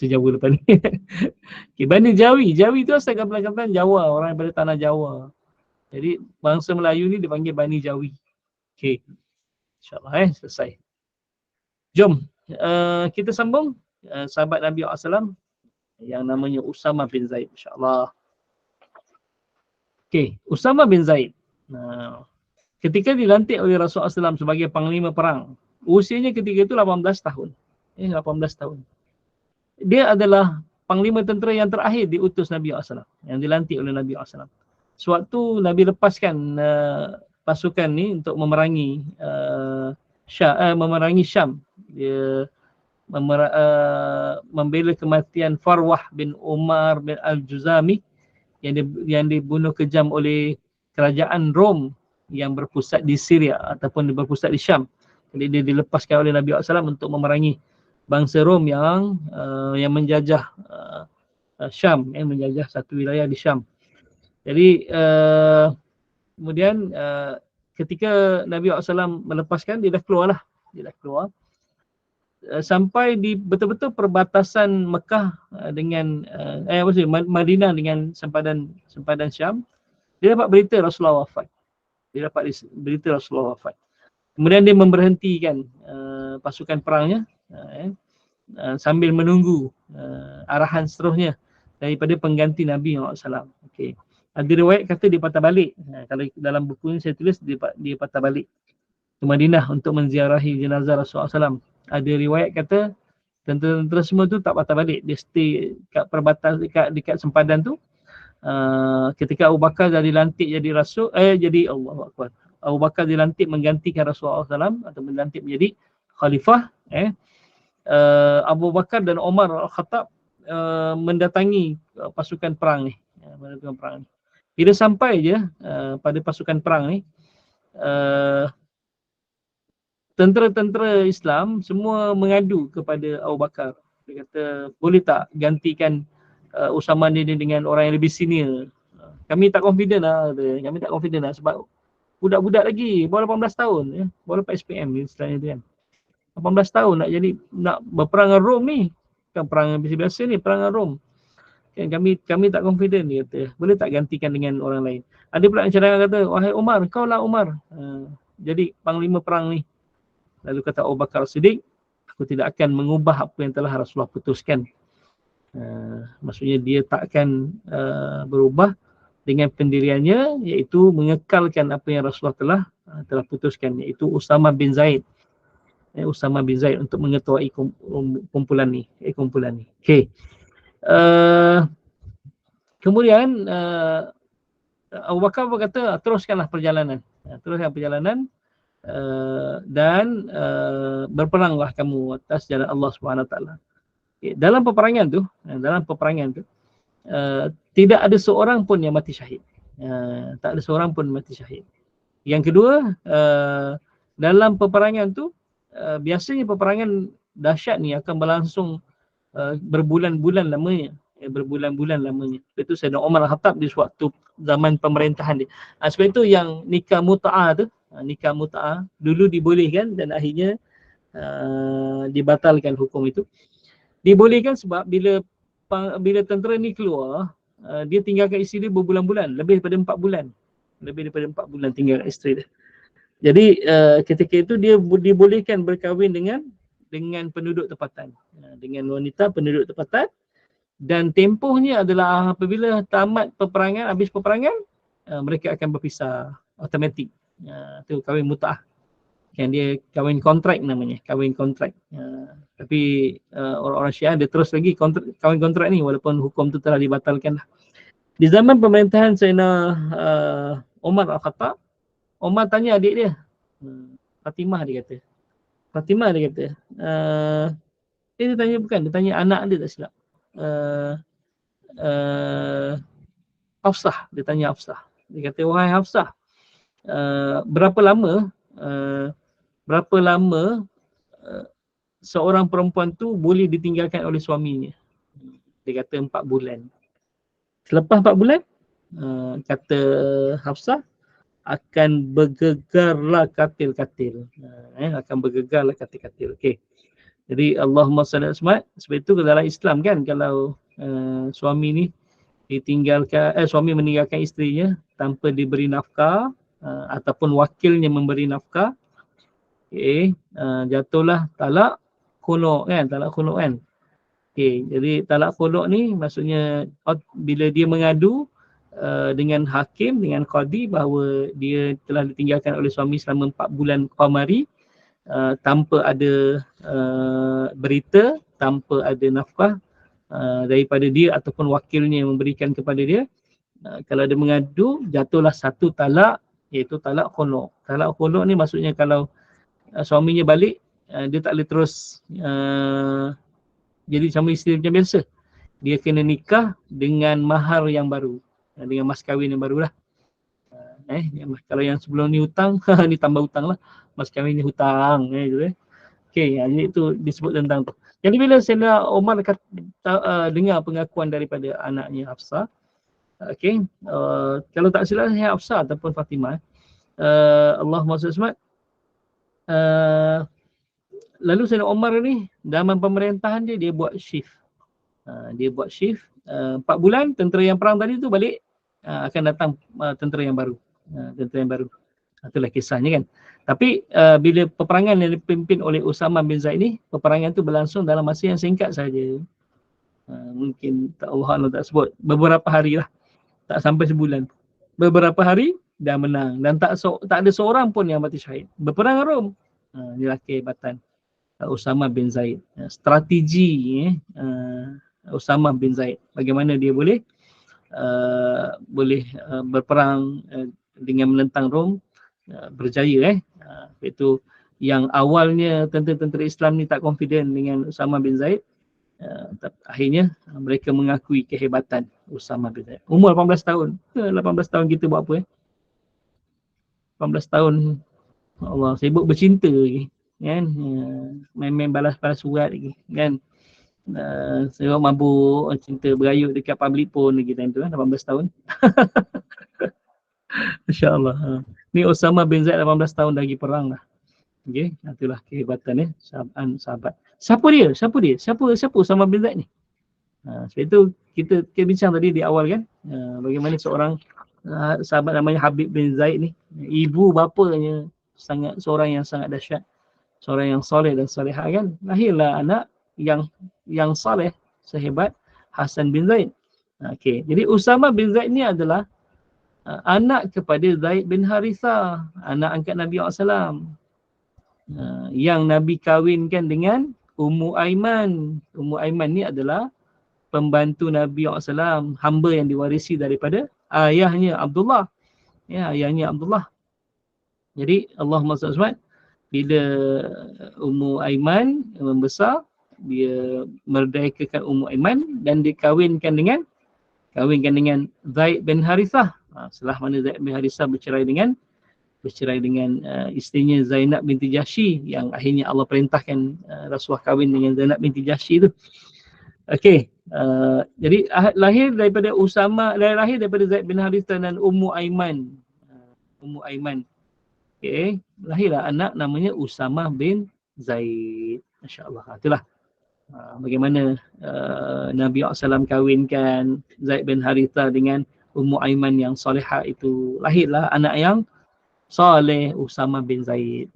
Speaker 2: Jawa lepas ni. Okey, Bani Jawi. Jawi tu asal perkataan Jawa, orang daripada tanah Jawa. Jadi bangsa Melayu ni dipanggil Bani Jawi. Okey. InsyaAllah selesai. Jom kita sambung sahabat Nabi SAW yang namanya Usama bin Zaid, insyaAllah. Okey, Usama bin Zaid. Ketika dilantik oleh Rasulullah SAW sebagai panglima perang, usianya ketika itu 18 tahun. 18 tahun. Dia adalah panglima tentera yang terakhir diutus Nabi SAW, yang dilantik oleh Nabi SAW. Sewaktu Nabi lepaskan pasukan ni untuk memerangi Syam, dia membela kematian Farwah bin Umar bin Al-Juzami yang dibunuh kejam oleh kerajaan Rom yang berpusat di Syria ataupun berpusat di Syam. Jadi dia dilepaskan oleh Nabi SAW untuk memerangi bangsa Rom yang menjajah Syam, menjajah satu wilayah di Syam. Jadi kemudian ketika Nabi SAW melepaskan, dia dah keluar. Sampai di betul-betul perbatasan Mekah dengan Madinah dengan sempadan Syam, dia dapat berita Rasulullah wafat. Kemudian dia memberhentikan pasukan perangnya sambil menunggu arahan seterusnya daripada pengganti Nabi SAW. Okey. Ada riwayat kata dia patah balik. Kalau dalam buku ini saya tulis dia patah balik ke Madinah untuk menziarahi jenazah Rasulullah SAW. Ada riwayat kata tentera-tentera semua tu tak patah balik. Dia stay kat perbatasan dekat sempadan tu. Ketika Abu Bakar dah dilantik jadi rasul, jadi Allahu Akbar. Abu Bakar dilantik menggantikan Rasulullah SAW atau dilantik menjadi khalifah. Abu Bakar dan Umar Al-Khattab mendatangi pasukan perang ni. Bila sampai je pada pasukan perang ni, tentera-tentera Islam semua mengadu kepada Abu Bakar. Dia kata, boleh tak gantikan Usama ni dengan orang yang lebih senior. Kami tak confident lah. Sebab budak-budak lagi, bawah 18 tahun. Bawah 8 SPM istilahnya tu kan. 18 tahun nak berperang dengan Rom ni. Bukan perang biasa-biasa ni, perang dengan Rom. Kan kami tak confident, dia kata. Boleh tak gantikan dengan orang lain. Ada pula yang cadangan kata, wahai Umar, kau lah Umar. Jadi panglima perang ni. Lalu kata Abu Bakar Siddiq, aku tidak akan mengubah apa yang telah Rasulullah putuskan. Maksudnya dia tak akan berubah dengan pendiriannya, iaitu mengekalkan apa yang Rasulullah telah putuskan, iaitu Usama bin Zaid. Usama bin Zaid untuk mengetuai kumpulan ni. Okey. Kemudian Abu Bakar berkata, teruskanlah perjalanan. Dan berperanglah kamu atas jalan Allah SWT. Dalam peperangan tu, tidak ada seorang pun yang mati syahid. Yang kedua, dalam peperangan tu, biasanya peperangan dahsyat ni akan berlangsung berbulan-bulan lamanya. Itu Sayyidina Umar Al-Khattab di suatu zaman pemerintahan dia. Sebab itu yang nikah mut'ah tu, dulu dibolehkan dan akhirnya dibatalkan hukum itu. Dibolehkan sebab bila tentera ni keluar, dia tinggalkan isteri dia berbulan-bulan, lebih daripada 4 bulan tinggalkan isteri dia. Jadi ketika itu dia dibolehkan berkahwin dengan penduduk tempatan, dengan wanita penduduk tempatan, dan tempohnya adalah apabila tamat peperangan, habis peperangan, mereka akan berpisah automatik. Itu kahwin mut'ah. Yang dia kahwin kontrak namanya, tapi orang-orang Syiah dia terus lagi kahwin kontrak ni walaupun hukum tu telah dibatalkan. Di zaman pemerintahan Sayyidina Umar Al-Khattab, Umar tanya adik dia, Fatimah dia kata. Dia tanya anak dia tak silap. Hafsah, dia tanya Hafsah. Dia kata, wahai Hafsah, berapa lama berapa lama seorang perempuan tu boleh ditinggalkan oleh suaminya. Dia kata 4 bulan. Selepas 4 bulan, kata Hafsah, akan bergegarlah katil-katil. Akan bergegarlah katil-katil. Okey. Jadi Allahumma salli ala Muhammad. Sebab itu dalam Islam kan, kalau suami ni suami meninggalkan isterinya tanpa diberi nafkah ataupun wakilnya memberi nafkah, jatuhlah talak khulu' kan, jadi talak khulu' ni maksudnya bila dia mengadu dengan hakim, dengan qadi bahawa dia telah ditinggalkan oleh suami selama 4 bulan qamari, tanpa ada berita, tanpa ada nafkah daripada dia ataupun wakilnya yang memberikan kepada dia. Kalau dia mengadu, jatuhlah satu talak, iaitu talak khulu'. Talak khulu' ni maksudnya kalau suaminya balik, dia tak boleh terus jadi sama isteri macam biasa. Dia kena nikah dengan mahar yang baru, dengan mas kahwin yang barulah. Kalau yang sebelum ni hutang, ni tambah hutang lah. Mas kahwin ni hutang. Okey, jadi itu disebut tentang tu. Jadi bila Sayyidina Umar dengar pengakuan daripada anaknya Hafsah, okey, kalau tak silap saya Hafsah ataupun Fatimah, Allahumma salli ala Muhammad, lalu Sayyidina Umar ni dalam pemerintahan dia buat shift. Dia buat shift 4 bulan, tentera yang perang tadi tu balik, akan datang tentera yang baru. Itulah kisahnya kan. Tapi bila peperangan yang dipimpin oleh Usama bin Zaid ni, peperangan tu berlangsung dalam masa yang singkat saja. Mungkin Allah tak sebut, beberapa hari lah, tak sampai sebulan. Beberapa hari dah menang dan tak ada seorang pun yang mati syahid. Berperang Rom. Inilah kehebatan Usama bin Zaid. Strategi Usama bin Zaid, bagaimana dia boleh berperang dengan menentang Rom, berjaya. Iaitu yang awalnya tentera-tentera Islam ni tak confident dengan Usama bin Zaid, akhirnya mereka mengakui kehebatan Usama bin Zaid. Umur 18 tahun. 18 tahun kita buat apa? 18 tahun Allah sibuk bercinta lagi kan, main-main balas-balas surat lagi kan, sebab mabuk cinta berayut dekat public phone lagi time tu kan, 18 tahun. Masya-Allah. Ni Usama bin Zaid 18 tahun lagi perang dah. Okey, itulah kehebatan sahabat. Siapa dia? Siapa Usama bin Zaid ni? Sebab itu kita bincang tadi di awal kan, bagaimana seorang sahabat namanya Habib bin Zaid ni, ibu bapanya seorang yang sangat dahsyat, seorang yang soleh dan salihah kan, lahirlah anak yang soleh sehebat Hasan bin Zaid. Okey, jadi Usama bin Zaid ni adalah anak kepada Zaid bin Harithah, anak angkat Nabi SAW, yang Nabi kahwinkan dengan Ummu Aiman. Ummu Aiman ni adalah pembantu Nabi SAW, hamba yang diwarisi daripada ayahnya Abdullah. Ayahnya Abdullah. Jadi Allahumma salli ala Muhammad, bila Ummu Aiman membesar, dia merdekakan Ummu Aiman dan dikahwinkan dengan Zaid bin Harithah. Setelah mana Zaid bin Harithah bercerai dengan isterinya Zainab binti Jahsy, yang akhirnya Allah perintahkan Rasulullah kahwin dengan Zainab binti Jahsy tu. Okey, jadi lahir daripada Zaid bin Harithah dan Ummu Aiman. Okey, lahirlah anak namanya Usama bin Zaid. Masya-Allah. Itulah bagaimana Nabi SAW kahwinkan Zaid bin Harithah dengan Ummu Aiman yang solehah itu. Lahirlah anak yang soleh, Usama bin Zaid.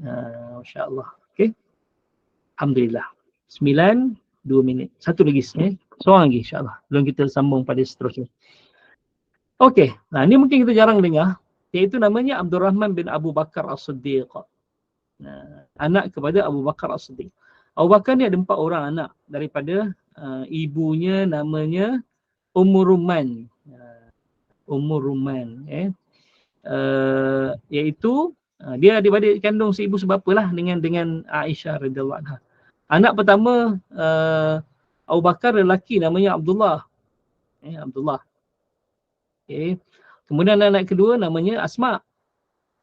Speaker 2: Masya-Allah. Okey. Alhamdulillah. 9, 2 minit. Satu lagi, seorang lagi insya-Allah. Belum kita sambung pada seterusnya. Okey. Nah, ni mungkin kita jarang dengar, iaitu namanya Abdul Rahman bin Abu Bakar As-Siddiq. Anak kepada Abu Bakar As-Siddiq. Abu Bakar ni ada 4 orang anak daripada ibunya, namanya Ummu Rumman. Iaitu dia adik-beradik kandung seibu sebapalah dengan Aisyah radhiyallahu anha. Anak pertama Abu Bakar lelaki namanya Abdullah. Abdullah. Okey. Kemudian anak kedua namanya Asma.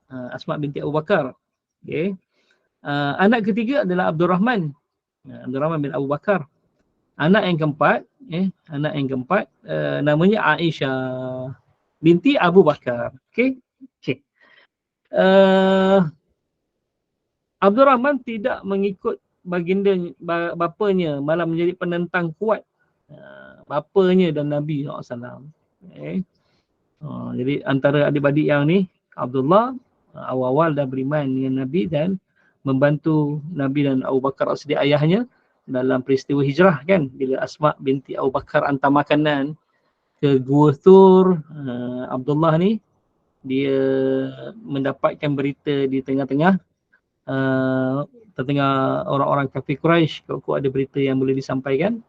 Speaker 2: Asma binti Abu Bakar. Okay. Anak ketiga adalah Abdul Rahman bin Abu Bakar. Anak yang keempat, namanya Aisyah binti Abu Bakar. Okay. Abdul Rahman tidak mengikut baginda bapanya, malah menjadi penentang kuat bapanya dan Nabi SAW. Okay. Jadi antara adik-adik yang ni, Abdullah awal-awal dah beriman dengan Nabi dan membantu Nabi dan Abu Bakar As-Siddiq ayahnya dalam peristiwa hijrah kan, bila Asma binti Abu Bakar hantar makanan ke Gua Thur. Abdullah ni dia mendapatkan berita di tengah-tengah orang-orang kafir Quraisy, kalau ada berita yang boleh disampaikan.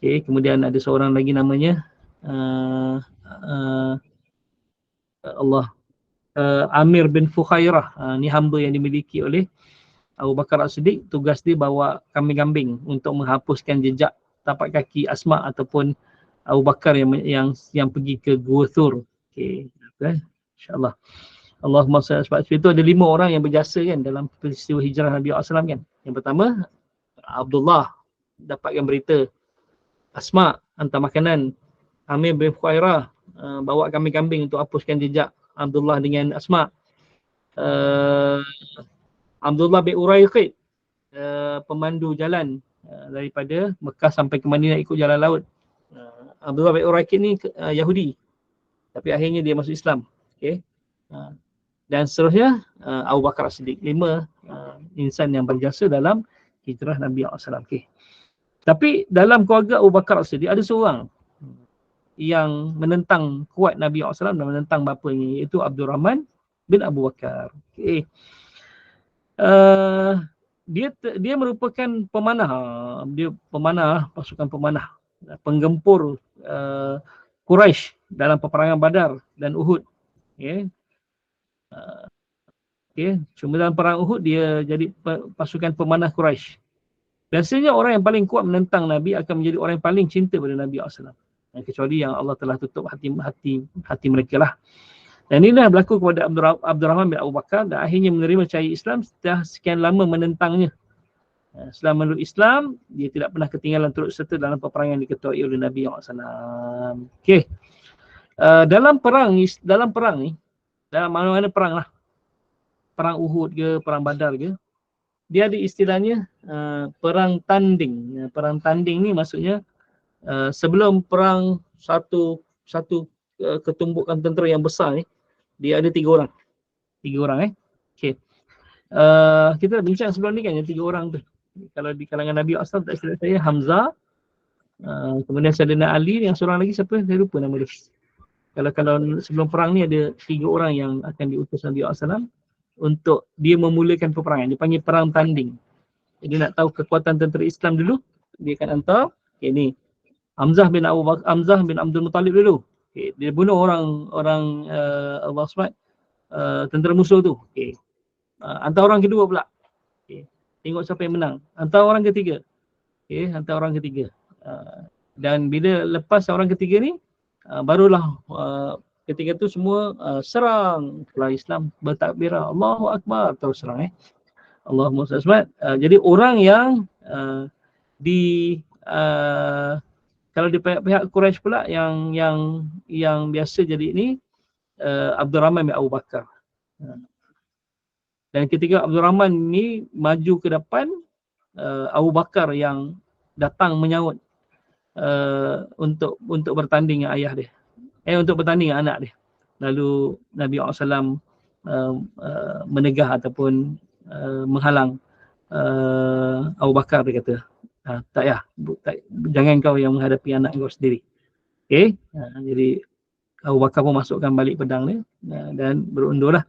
Speaker 2: Okay, kemudian ada seorang lagi namanya Amir bin Fukhairah. Ni hamba yang dimiliki oleh Abu Bakar As-Siddiq. Tugas dia bawa kambing-kambing untuk menghapuskan jejak tapak kaki Asma ataupun Abu Bakar yang pergi ke Gua Thur. Okay, insya-Allah. Allahumma salli ala Muhammad. Itu ada 5 orang yang berjasa kan dalam peristiwa hijrah Nabi SAW kan. Yang pertama, Abdullah dapatkan berita. Asma hantar makanan. Amir bin Fukhairah bawa kambing-kambing untuk hapuskan jejak Abdullah dengan Asma. Abdullah bin Uraiqid pemandu jalan daripada Mekah sampai ke Madinah ikut jalan laut. Abdullah bin Uraiqid ni Yahudi, tapi akhirnya dia masuk Islam. Okay. Dan seterusnya Abu Bakar As-Siddiq. 5 insan yang berjasa dalam hijrah Nabi SAW. Okay. Tapi dalam keluarga Abu Bakar As-Siddiq ada seorang yang menentang kuat Nabi SAW dan menentang bapanya, iaitu Abdul Rahman bin Abu Bakar. Okay. Dia merupakan pemanah. Dia pemanah, pasukan pemanah, penggempur Quraisy dalam peperangan Badar dan Uhud. Okay. Cuma dalam perang Uhud dia jadi pasukan pemanah Quraisy. Biasanya orang yang paling kuat menentang Nabi akan menjadi orang yang paling cinta pada Nabi SAW. Kecuali yang Allah telah tutup hati mereka lah. Dan inilah berlaku kepada Abdul Rahman bin Abu Bakar, dan akhirnya menerima cahaya Islam setelah sekian lama menentangnya. Setelah memeluk Islam, dia tidak pernah ketinggalan turut serta dalam peperangan yang diketuai oleh Nabi SAW. Okay. Dalam perang ni, dalam mana-mana perang lah, perang Uhud ke, perang Badar ke, dia ada istilahnya perang tanding. Perang tanding ni maksudnya sebelum perang satu ketumbukan tentera yang besar ni, dia ada 3 orang. 3 orang Okay. Kita dah bincang sebelum ni kan yang 3 orang tu. Kalau di kalangan Nabi SAW, tak silap saya, Hamzah, kemudian Sayyidina Ali, yang seorang lagi siapa? Saya lupa nama dia. Kalau sebelum perang ni ada 3 orang yang akan diutus Nabi SAW untuk dia memulakan peperangan. Dia panggil perang tanding. Jadi nak tahu kekuatan tentera Islam dulu, dia akan hantar, okay, ni Hamzah bin Abdul Muttalib dulu. Okay, dia bunuh orang Allah SWT, tentera musuh tu. Okay. Hantar orang kedua pula. Okay. Tengok siapa yang menang. Hantar orang ketiga. Okay, hantar orang ketiga. Dan bila lepas orang ketiga ni, barulah ketika tu semua serang. Setelah Islam bertakbirah, Allahu Akbar, terus serang. Allahumma salli ala Muhammad. Jadi orang yang kalau di pihak Quraisy pula yang biasa jadi ini Abdul Rahman bin Abu Bakar. Dan ketika Abdul Rahman ni maju ke depan, Abu Bakar yang datang menyahut untuk bertanding dengan ayah dia. Untuk bertanding dengan anak dia. Lalu Nabi SAW menegah ataupun menghalang Abu Bakar. Dia kata, tak ya, jangan kau yang menghadapi anak kau sendiri. Okay. Jadi Abu Bakar pun masukkan balik pedang dia dan berundurlah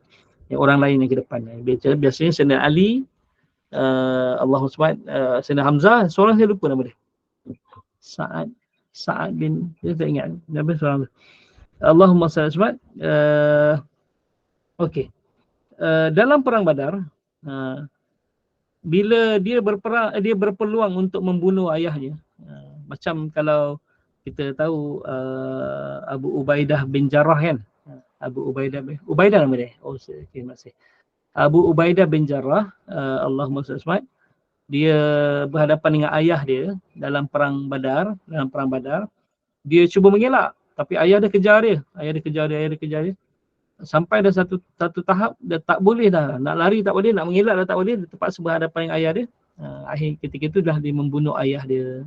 Speaker 2: orang lain yang ke depan. Biasanya Sayyidina Ali, Allahu SWT, Sayyidina Hamzah, seorang saya lupa nama dia. Sa'ad bin, saya tak ingat nama seorang tu. Allahumma salli ala Muhammad. Okey. Dalam perang Badar, bila dia berperang, dia berpeluang untuk membunuh ayahnya. Macam kalau kita tahu Abu Ubaidah bin Jarrah kan. Ubaidah nama dia. Oh, terima kasih. Abu Ubaidah bin Jarrah, Allahumma salli alaihi, dia berhadapan dengan ayah dia dalam perang Badar, dia cuba mengelak tapi ayah dia kejar dia. Sampai dah satu tahap dah tak boleh dah, nak lari tak boleh, nak mengelak dah tak boleh, dia terpaksa berhadapan dengan ayah dia. Akhir ketika itu dah dia membunuh ayah dia.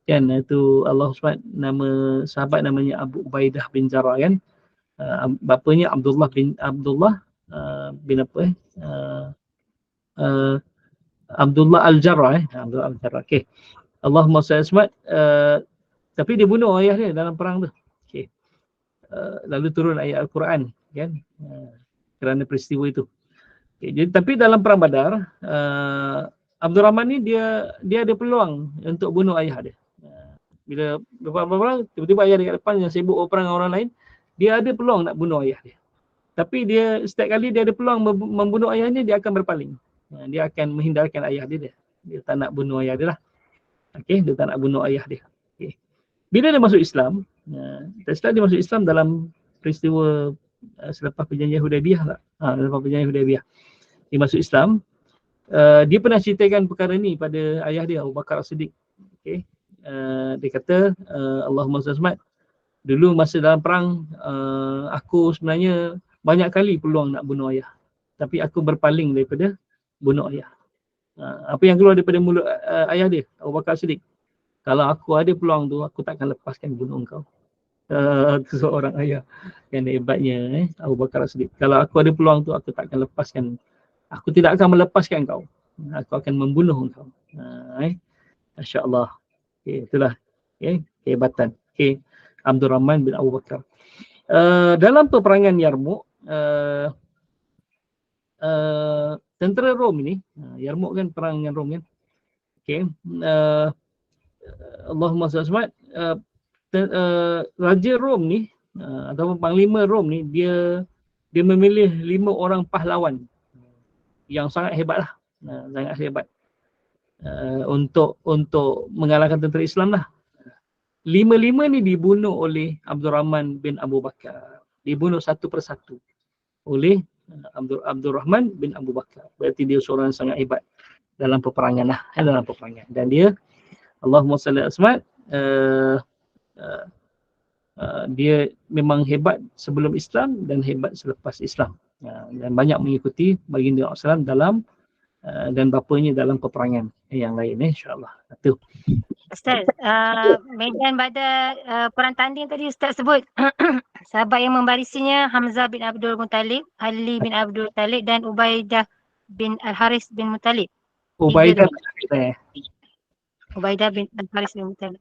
Speaker 2: Kan itu Allah SWT, nama sahabat namanya Abu Ubaidah bin Jarrah kan. Bapanya Abdullah bin Abdullah Al-Jarrah Abdullah Al-Jarrah. Okey. Allahumma salli alaihi, tapi dia bunuh ayah dia dalam perang tu. Okey. Lalu turun ayat Al-Quran kan, kerana peristiwa itu. Okay, jadi tapi dalam perang Badar, Abdul Rahman ni dia ada peluang untuk bunuh ayah dia. Bila berperang, tiba-tiba ayah dia kat depan yang sibuk berperang dengan orang lain, dia ada peluang nak bunuh ayah dia. Tapi dia setiap kali dia ada peluang membunuh ayahnya, dia akan berpaling. Dia akan menghindarkan ayah dia. Dia tak nak bunuh ayah dia lah. Okey, dia tak nak bunuh ayah dia. Okay. Bila dia masuk Islam, dia masuk Islam dalam peristiwa selepas perjanjian Hudaibiyah lah. Selepas perjanjian Hudaibiyah. Dia masuk Islam. Dia pernah ceritakan perkara ni pada ayah dia, Abu Bakar As-Siddiq. Okay. Dia kata, Allahumma salli, dulu masa dalam perang, aku sebenarnya banyak kali peluang nak bunuh ayah. Tapi aku berpaling daripada bunuh ayah. Apa yang keluar daripada mulut ayah dia, Abu Bakar As-Siddiq? Kalau aku ada peluang tu, aku takkan lepaskan bunuh engkau. Itu seorang ayah yang hebatnya, Abu Bakar As-Siddiq. Kalau aku ada peluang tu, aku takkan lepaskan. Aku tidak akan melepaskan engkau. Aku akan membunuh engkau. Masya Allah. Okay, itulah kehebatan. Okay. Abdul Rahman bin Abu Bakar. Dalam peperangan Yarmouk, tentera Rom ini, Yarmouk kan perang dengan Rom kan. Okay. Allahumma salli Raja Rom ni, ataupun Panglima Rom ni, dia memilih 5 orang pahlawan yang sangat hebat lah. Sangat hebat. Untuk mengalahkan tentera Islam lah. 5 ni dibunuh oleh Abdul Rahman bin Abu Bakar. Dibunuh satu persatu oleh Abdul Rahman bin Abu Bakar. Berarti dia seorang yang sangat hebat dalam peperangan lah. Dan dia, Allahumma salli alaihi, dia memang hebat sebelum Islam dan hebat selepas Islam. Dan banyak mengikuti baginda SAW dalam dan bapanya dalam peperangan yang lain, insya-Allah. Itu.
Speaker 1: Ustaz, medan pada perang tanding tadi Ustaz sebut sahabat yang membarisinya Hamzah bin Abdul Muttalib, Ali bin Abdul Muttalib dan Ubaidah bin Al-Haris bin Muttalib.
Speaker 2: Ubaidah
Speaker 1: bin Al-Haris bin Muttalib.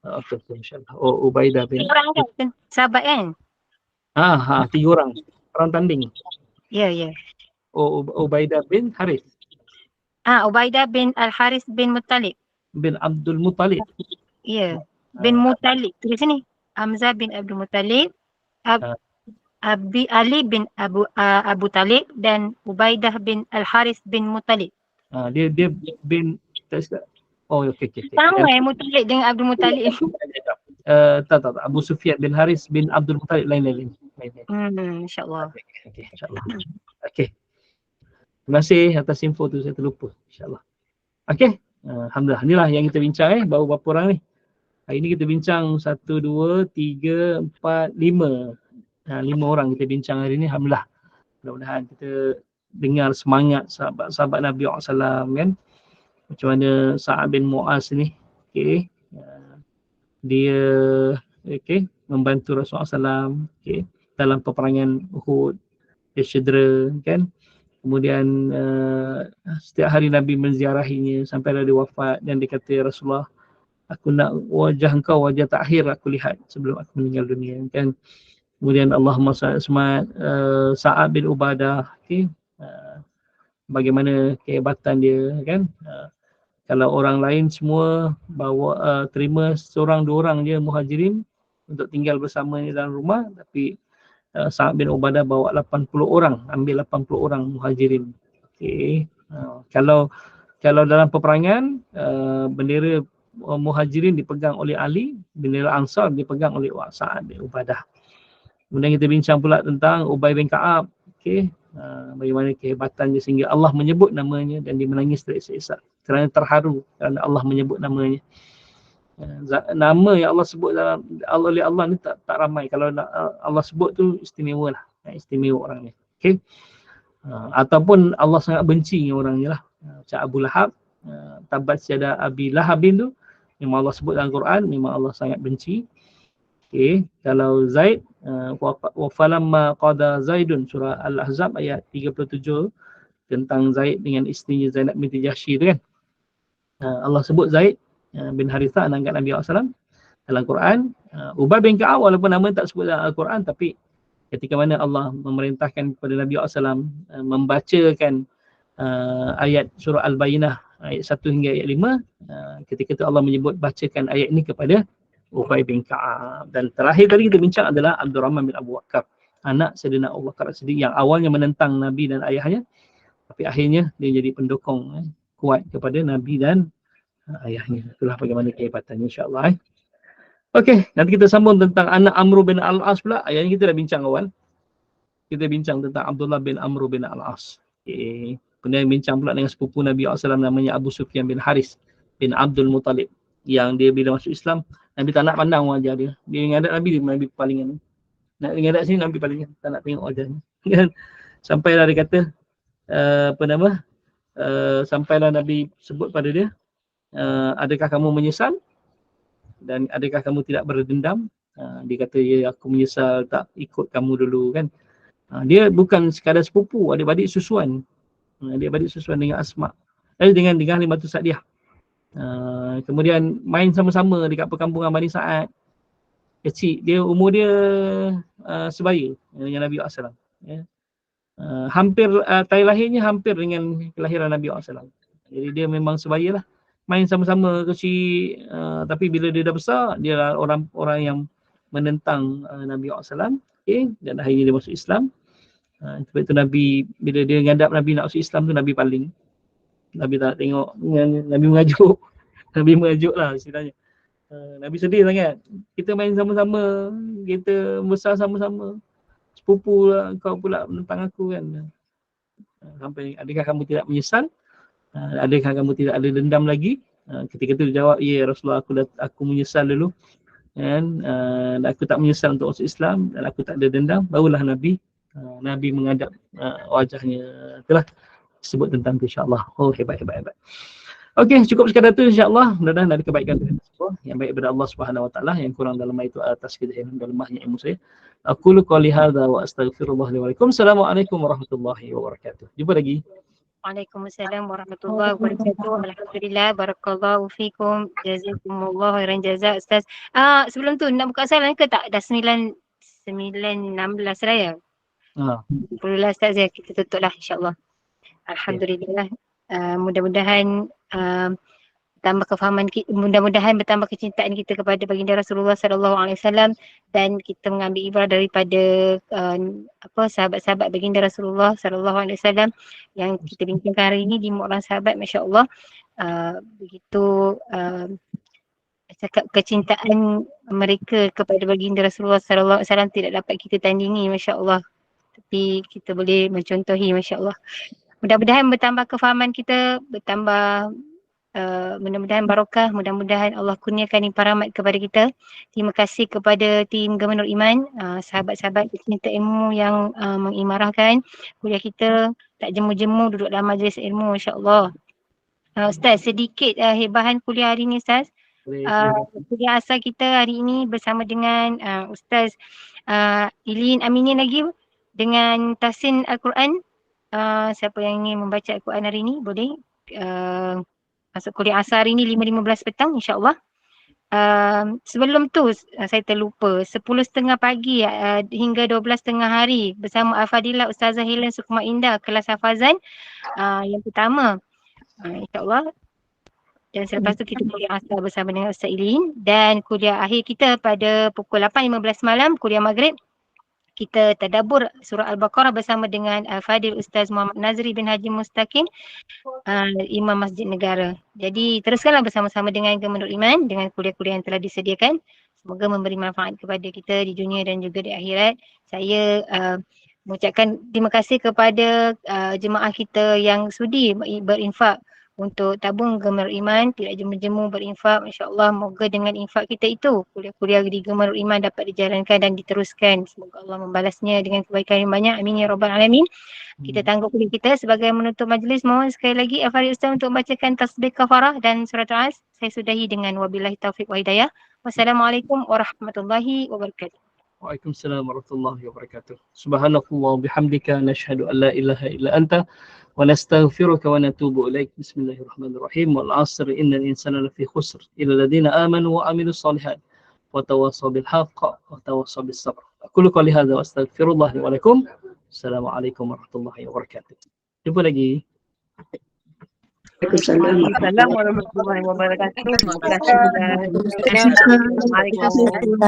Speaker 2: Okey, insya-Allah. Oh, Ubaidah bin.
Speaker 1: Orang kan sahabat kan?
Speaker 2: 3 orang perang tanding.
Speaker 1: Ya.
Speaker 2: Oh, Ubaidah bin Haris.
Speaker 1: Ubaidah bin Al-Haris bin Muttalib.
Speaker 2: Bin Abdul Muttalib.
Speaker 1: Ya. Bin Muttalib. Tulis sini. Hamzah bin Abdul Muttalib, Ali bin Abu Talib dan Ubaidah bin Al-Haris bin Muttalib.
Speaker 2: Dia bin okey.
Speaker 1: Sama Muttalib dengan Abdul Muttalib.
Speaker 2: Tak. Abu Sufyan bin Haris bin Abdul Muttalib lain.
Speaker 1: Insya-Allah.
Speaker 2: Okey, insya-Allah. Okey. Terima kasih atas info tu, saya terlupa, insya-Allah. Okey. Alhamdulillah. Inilah yang kita bincang baru berapa orang ni. Hari ni kita bincang 1, 2, 3, 4, 5. 5 orang kita bincang hari ni. Alhamdulillah. Mudah-mudahan kita dengar semangat sahabat-sahabat Nabi SAW kan. Macam mana Sa'ad bin Mu'az ni. Okay. Dia membantu Rasulullah SAW dalam peperangan Uhud. Dia cedera kan. Kemudian setiap hari Nabi menziarahinya sampai dia wafat dan dia kata, ya Rasulullah, aku nak wajah engkau, wajah terakhir aku lihat sebelum aku meninggal dunia kan. Kemudian Allahumma salli Sa'ad bin Ubadah, bagaimana kehebatan dia kan. Kalau orang lain semua terima 1-2 orang je Muhajirin untuk tinggal bersamanya dalam rumah, tapi Sa'ad bin Ubadah bawa 80 orang, ambil 80 orang Muhajirin. Kalau dalam peperangan, bendera Muhajirin dipegang oleh Ali, bendera Ansar dipegang oleh Sa'ad bin Ubadah. Kemudian kita bincang pula tentang Ubay bin Ka'ab. bagaimana kehebatannya sehingga Allah menyebut namanya dan dia menangis terisak-isak kerana terharu kerana Allah menyebut namanya. Nama yang Allah sebut dalam oleh Allah ni tak ramai. Kalau Allah sebut tu istimewa lah, istimewa orang ni. Okey. Ataupun Allah sangat benci dengan orang ni lah. Macam Abu Lahab, tabat syada Abi Lahabin tu memang Allah sebut dalam Quran, memang Allah sangat benci. Okey, kalau Zaid, wa falamma qada Zaidun, surah Al-Ahzab ayat 37 tentang Zaid dengan isterinya Zainab binti Jahsy tu kan. Allah sebut Zaid bin Harithah anak Nabi SAW dalam Quran. Ubay bin Ka'ab walaupun nama tak sebut dalam Al-Quran, tapi ketika mana Allah memerintahkan kepada Nabi SAW membacakan ayat surah Al-Bayyinah ayat 1 hingga ayat 5, ketika itu Allah menyebut bacakan ayat ini kepada Ubay bin Ka'ab. Dan terakhir tadi kita bincang adalah Abdurrahman bin Abu Waqqas, anak Sayyidina Abu Bakar As-Siddiq yang awalnya menentang Nabi dan ayahnya, tapi akhirnya dia jadi pendukung kuat kepada Nabi dan ayahnya. Itulah bagaimana kehebatannya, insya-Allah. Okey, nanti kita sambung tentang anak Amr bin Al-As pula. Ayat ini kita dah bincang awal. Kita bincang tentang Abdullah bin Amr bin Al-As. Okey. Kemudian bincang pula dengan sepupu Nabi SAW namanya Abu Sufyan bin Haris bin Abdul Muttalib, yang dia bila masuk Islam, Nabi tak nak pandang wajah dia. Dia ingat Nabi, Nabi palingan. Nak ingat sini Nabi palingan, tak nak tengok wajahnya. Sampailah dia kata sampailah Nabi sebut pada dia, adakah kamu menyesal dan adakah kamu tidak berdendam? Dia kata, ya, aku menyesal tak ikut kamu dulu kan. Dia bukan sekadar sepupu, adik-adik susuan. Adik-adik susuan dengan Asma, dengan Halimah Sa'diyah. Kemudian main sama-sama dekat perkampungan Bani Sa'ad. Kecil, dia umur dia sebaya dengan Nabi SAW. Hampir tarikh lahirnya hampir dengan kelahiran Nabi SAW. Jadi dia memang sebaya lah. Main sama-sama kecil, tapi bila dia dah besar, dia adalah orang-orang yang menentang Nabi SAW. Okay? Dan akhirnya dia masuk Islam. Sebab itu Nabi, bila dia ngadap Nabi nak masuk Islam tu, Nabi paling. Nabi tak tengok, Nabi mengajuk. Nabi mengajuk lah istilahnya. Nabi sedih sangat. Kita main sama-sama, kita besar sama-sama. Sepupu lah, kau pula menentang aku kan. Sampai, adakah kamu tidak menyesal? Adakah kamu tidak ada dendam lagi? Ketika itu dia jawab, ya Rasulullah, aku menyesal dulu. Dan aku tak menyesal untuk masuk Islam dan aku tak ada dendam. Barulah Nabi menghadap wajahnya. Itulah sebut tentang itu, insya-Allah. Oh, hebat. Okey, cukup sekadar itu, insya-Allah. Mudah-mudahan ada kebaikan yang baik daripada Allah Subhanahu Wa Taala, yang kurang dalam itu atas kejahilan dan lemahnya ilmu saya. Aqulu qouli hadza wa astaghfirullah li wa lakum. Assalamualaikum warahmatullahi wabarakatuh. Jumpa lagi.
Speaker 1: Waalaikumsalam warahmatullahi wabarakatuh. Alhamdulillah, barakallahu fikum, jazakumullah khairan jazak Ustaz. Sebelum tu nak buka soalan ke tak? Dah 9:16 dah ya? Perlulah Ustaz ya, kita tutup lah, insya-Allah. Alhamdulillah. Mudah-mudahan tambah kefahaman kita, mudah-mudahan bertambah kecintaan kita kepada baginda Rasulullah sallallahu alaihi wasallam, dan kita mengambil ibrah daripada sahabat-sahabat baginda Rasulullah sallallahu alaihi wasallam yang kita bincangkan hari ini, 5 orang sahabat, masya-Allah. Begitu cakap kecintaan mereka kepada baginda Rasulullah sallallahu alaihi wasallam tidak dapat kita tandingi, masya-Allah. Tapi kita boleh mencontohi, masya-Allah. Mudah-mudahan bertambah kefahaman kita, bertambah mudah-mudahan barakah, mudah-mudahan Allah kurniakan rahmat kepada kita. Terima kasih kepada tim Gemenur Iman, sahabat-sahabat pecinta ilmu yang mengimarahkan kuliah kita, tak jemu-jemu duduk dalam majlis ilmu, insya-Allah. Ustaz, sedikit hebahan kuliah hari ini, Ustaz. Kuliah asal kita hari ini bersama dengan Ustaz Ilin Aminin lagi dengan Tahsin Al-Quran. Siapa yang ingin membaca Al-Quran hari ini boleh masuk kuliah asar hari ini 5:15 petang, insya-Allah. Sebelum tu saya terlupa, 10.30 pagi hingga 12.30 hari bersama Al-Fadilah Ustazah Helen Sukma Indah, kelas hafazan yang pertama, insya-Allah. Dan selepas tu kita kuliah asar bersama dengan Ustaz Ilin, dan kuliah akhir kita pada pukul 8.15 malam, kuliah maghrib. Kita tadabbur surah Al-Baqarah bersama dengan Fadil Ustaz Muhammad Nazri bin Haji Mustaqim, Imam Masjid Negara. Jadi teruskanlah bersama-sama dengan Gemenur Iman dengan kuliah-kuliah yang telah disediakan. Semoga memberi manfaat kepada kita di dunia dan juga di akhirat. Saya mengucapkan terima kasih kepada jemaah kita yang sudi berinfak untuk tabung Gemerul Iman, tidak jemu-jemu berinfak. Masya-Allah, moga dengan infak kita itu kuliah-kuliah di Gemerul Iman dapat dijalankan dan diteruskan. Semoga Allah membalasnya dengan kebaikan yang banyak. Amin ya rabbal alamin. Kita tangguh kuliah kita sebagai menutup majlis. Mohon sekali lagi Al-Farid Ustaz untuk membacakan tasbih kafarah dan surat Al-As. Saya sudahi dengan wabillahi taufiq wa hidayah. Wassalamualaikum warahmatullahi wabarakatuh.
Speaker 2: Waalaikumsalam warahmatullahi wabarakatuh. Subhanallah bihamdika nashhadu an la ilaha illa anta wa nastaghfiruka wa natubu ilaik. Bismillahirrahmanirrahim. Wal 'asri innal insana lafi khusr illa alladziina aamanu wa 'amilus shalihat wa tawassaw bil haqq wa tawassaw bis sabr. Aqulu qouli hadza wa astaghfirullah li wa lakum. Assalamualaikum warahmatullahi wabarakatuh. Jumpa lagi.
Speaker 1: Waalaikumsalam warahmatullahi wabarakatuh. Terima kasih. Assalamualaikum.